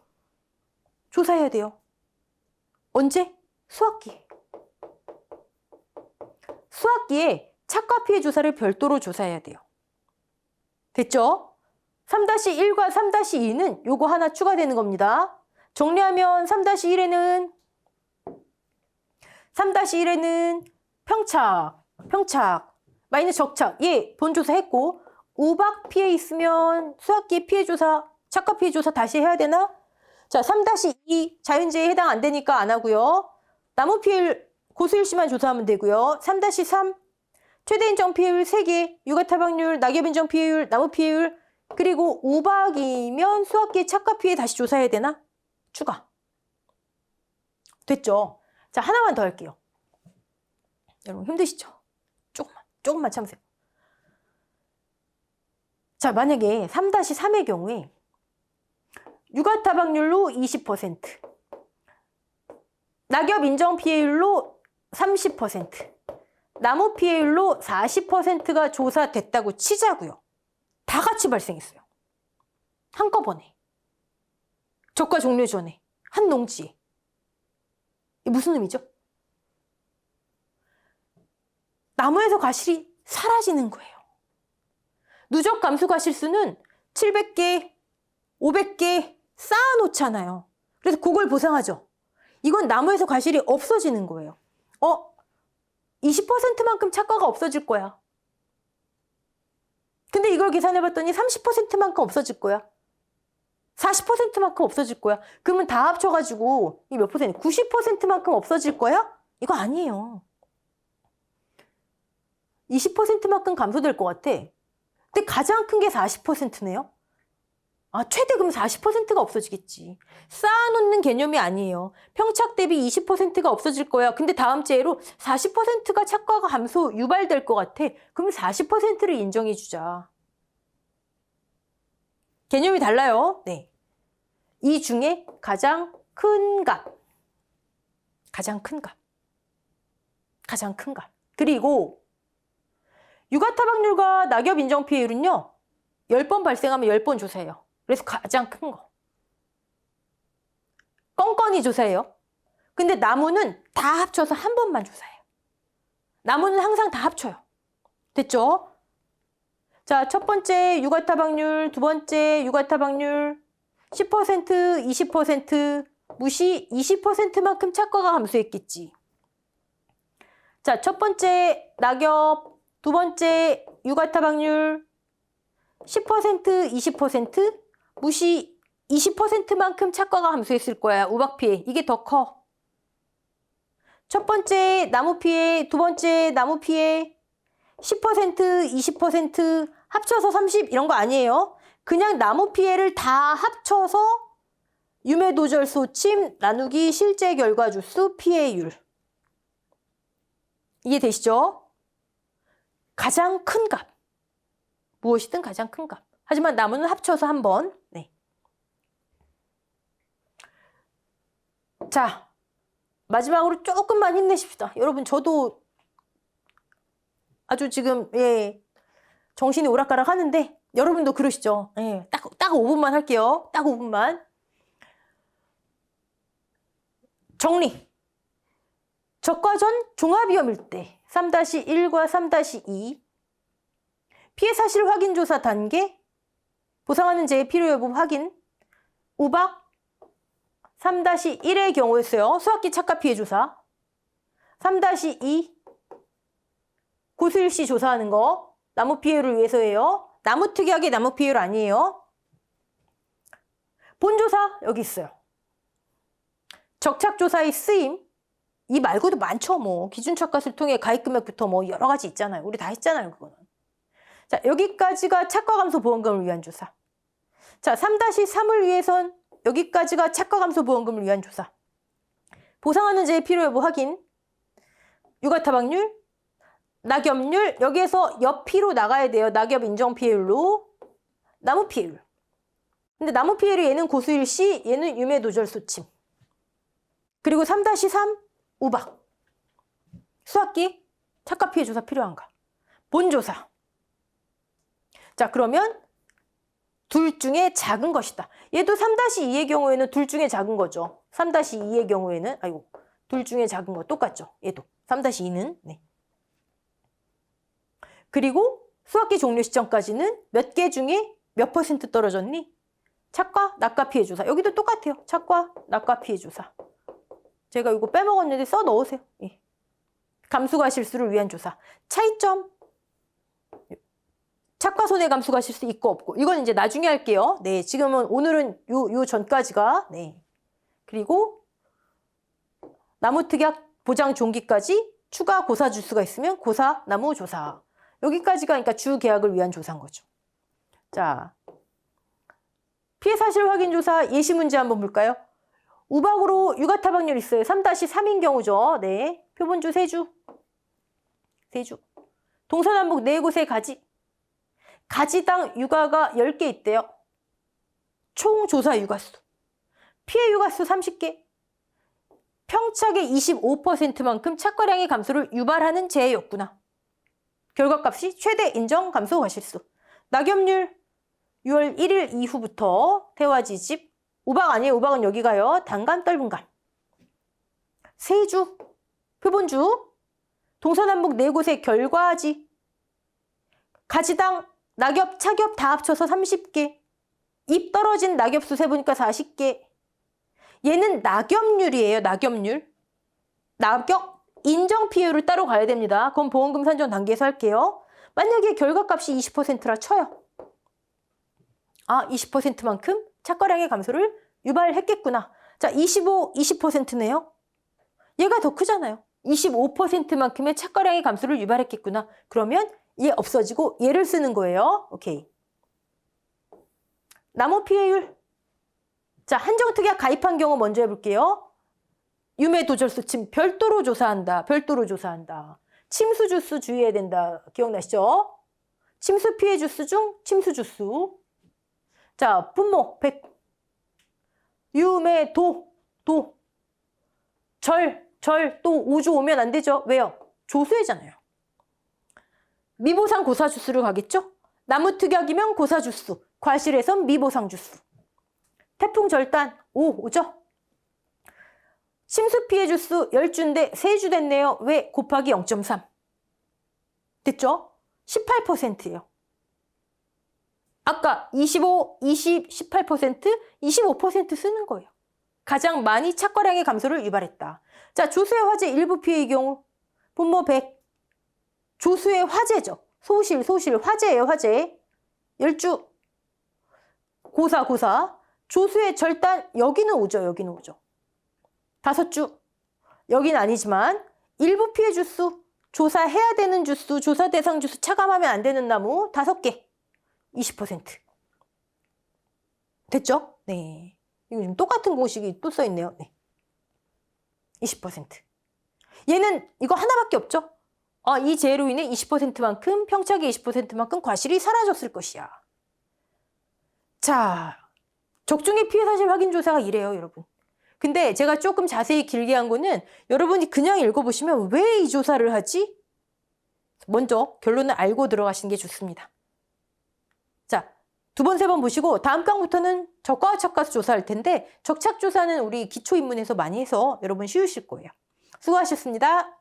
조사해야 돼요. 언제? 수학기. 수학기에 착과 피해 조사를 별도로 조사해야 돼요. 됐죠? 3-1과 3-2는 요거 하나 추가되는 겁니다. 정리하면 3-1에는 평착, 마이너스 적착. 예, 본조사 했고 우박 피해 있으면 수학기 피해 조사, 착과 피해 조사 다시 해야 되나? 자, 3-2 자연재해에 해당 안 되니까 안 하고요. 나무 피해율 고수일시만 조사하면 되고요. 3-3 최대 인정 피해율 3개, 육아 타박률, 낙엽 인정 피해율, 나무 피해율, 그리고 우박이면 수학기 착과 피해 다시 조사해야 되나? 추가. 됐죠? 자, 하나만 더 할게요. 여러분 힘드시죠? 조금만 참으세요. 자, 만약에 3-3의 경우에 육아 타박률로 20%, 낙엽 인정 피해율로 30%, 나무 피해율로 40%가 조사됐다고 치자고요. 다 같이 발생했어요. 한꺼번에. 적과 종료 전에. 한 농지에. 이게 무슨 의미죠? 나무에서 과실이 사라지는 거예요. 누적 감수 과실수는 700개, 500개 쌓아놓잖아요. 그래서 그걸 보상하죠. 이건 나무에서 과실이 없어지는 거예요. 20%만큼 착과가 없어질 거야. 근데 이걸 계산해봤더니 30%만큼 없어질 거야. 40%만큼 없어질 거야. 그러면 다 합쳐가지고 이 몇 퍼센트? 90%만큼 없어질 거야? 이거 아니에요. 20%만큼 감소될 것 같아. 근데 가장 큰 게 40%네요. 최대 그럼 40%가 없어지겠지. 쌓아놓는 개념이 아니에요. 평착 대비 20%가 없어질 거야. 근데 다음 재해로 40%가 착과가 감소 유발될 것 같아. 그럼 40%를 인정해 주자. 개념이 달라요. 네. 이 중에 가장 큰 값. 가장 큰 값. 가장 큰 값. 그리고 유가타박률과 낙엽 인정 피해율은요. 10번 발생하면 10번 조사해요. 그래서 가장 큰 거. 껌껌이 조사해요. 근데 나무는 다 합쳐서 한 번만 조사해요. 나무는 항상 다 합쳐요. 됐죠? 자, 첫 번째 유가타박률, 두 번째 유가타박률 10%, 20%, 무시 20%만큼 착과가 감소했겠지. 자, 첫 번째 낙엽, 두 번째 유가타박률 10%, 20%, 무시 20%만큼 착과가 감소했을 거야. 우박 피해. 이게 더 커. 첫 번째 나무 피해, 두 번째 나무 피해 10%, 20%, 합쳐서 30 이런 거 아니에요. 그냥 나무 피해를 다 합쳐서 유매도절소 침 나누기 실제 결과 주수 피해율. 이해되시죠? 가장 큰 값. 무엇이든 가장 큰 값. 하지만 나무는 합쳐서 한 번. 네. 자, 마지막으로 조금만 힘내십시다. 여러분, 저도 아주 지금 정신이 오락가락 하는데 여러분도 그러시죠? 딱 5분만 할게요. 딱 5분만. 정리. 적과전 종합위험일 때 3-1과 3-2 피해 사실 확인 조사 단계 보상하는 재해 필요 여부 확인 우박 3-1의 경우였어요. 수학기 착각 피해 조사 3-2 고수일시 조사하는 거 나무 피해를 위해서예요. 나무 특이하게 나무 피해율 아니에요. 본조사 여기 있어요. 적착조사의 쓰임 이 말고도 많죠. 뭐 기준착과를 통해 가입금액부터 뭐 여러 가지 있잖아요. 우리 다 했잖아요. 그거는. 자, 여기까지가 착과감소 보험금을 위한 조사. 자, 3-3을 위해선 여기까지가 착과감소 보험금을 위한 조사. 보상하는 재해 필요 여부 확인. 유가타박률, 낙엽률 여기에서 옆피로 나가야 돼요. 낙엽 인정 피해율로. 나무 피해율. 근데 나무 피해율이 얘는 고수일시, 얘는 유매도절소침. 그리고 3-3 우박. 수학기 착과 피해 조사 필요한가? 본조사. 자, 그러면 둘 중에 작은 것이다. 얘도 3-2의 경우에는 둘 중에 작은 거죠. 3-2의 경우에는 둘 중에 작은 거 똑같죠. 얘도 3-2는 네. 그리고 수학기 종료 시점까지는 몇 개 중에 몇 % 떨어졌니? 착과, 낙과 피해 조사. 여기도 똑같아요. 착과, 낙과 피해 조사. 제가 이거 빼먹었는데 써 넣으세요. 예. 감수가 실수를 위한 조사. 차이점. 착과 손해 감수가 실수 있고 없고. 이건 이제 나중에 할게요. 네, 지금은 오늘은 요 전까지가 네. 그리고 나무특약 보장 종기까지 추가 고사 주수가 있으면 고사 나무 조사. 여기까지가 그러니까 주 계약을 위한 조사인 거죠. 자, 피해 사실 확인 조사 예시 문제 한번 볼까요? 우박으로 유가타박률 있어요. 3-3인 경우죠. 네. 표본주 3주. 3주. 동서남북 4곳의 가지. 가지당 유가가 10개 있대요. 총 조사 유가수. 피해 유가수 30개. 평착의 25%만큼 착과량의 감소를 유발하는 재해였구나. 결과값이 최대 인정 감소 과실수. 낙엽률 6월 1일 이후부터 태화지집. 우박 아니에요. 우박은 여기 가요. 단감, 떫은감. 3주, 표본주, 동서남북 4곳의 결과지. 가지당 낙엽, 착엽 다 합쳐서 30개. 잎 떨어진 낙엽수 세보니까 40개. 얘는 낙엽률이에요. 낙엽률. 낙엽 인정 피해율을 따로 가야 됩니다. 그건 보험금 산정 단계에서 할게요. 만약에 결과값이 20%라 쳐요. 아, 20%만큼 착과량의 감소를 유발했겠구나. 자, 25, 20%네요. 얘가 더 크잖아요. 25%만큼의 착과량의 감소를 유발했겠구나. 그러면 얘 없어지고 얘를 쓰는 거예요. 오케이. 나무 피해율. 자, 한정특약 가입한 경우 먼저 해볼게요. 유매도절수 침 별도로 조사한다. 별도로 조사한다. 침수 주수 주의해야 된다. 기억나시죠? 침수 피해 주수 중 침수 주수. 자, 분모 100. 유매 도. 절 또 우주 오면 안 되죠. 왜요? 조수애잖아요. 미보상 고사주수를 가겠죠? 나무특약이면 고사주수, 과실에선 미보상주수. 태풍절단 5 오죠? 심수피해 주수 10주인데 3주 됐네요. 왜? 곱하기 0.3. 됐죠? 18%예요. 아까 25, 20, 18%, 25% 쓰는 거예요. 가장 많이 착과량의 감소를 유발했다. 자, 조수의 화재 일부 피해의 경우 분모 100. 조수의 화재죠. 소실, 화재예요, 화재. 10주. 고사. 조수의 절단, 여기는 오죠. 5주. 여기는 아니지만 일부 피해 주수, 조사해야 되는 주수, 조사 대상 주수 차감하면 안 되는 나무 5개. 20%. 됐죠? 네. 이거 지금 똑같은 공식이 또 써있네요. 네. 20%. 얘는 이거 하나밖에 없죠? 이 재해로 인해 20%만큼, 평착의 20%만큼 과실이 사라졌을 것이야. 자, 적중의 피해 사실 확인 조사가 이래요, 여러분. 근데 제가 조금 자세히 길게 한 거는 여러분이 그냥 읽어보시면 왜 이 조사를 하지? 먼저 결론을 알고 들어가시는 게 좋습니다. 자, 2번, 3번 보시고 다음 강부터는 적과와 착과수 조사할 텐데 적착조사는 우리 기초인문에서 많이 해서 여러분 쉬우실 거예요. 수고하셨습니다.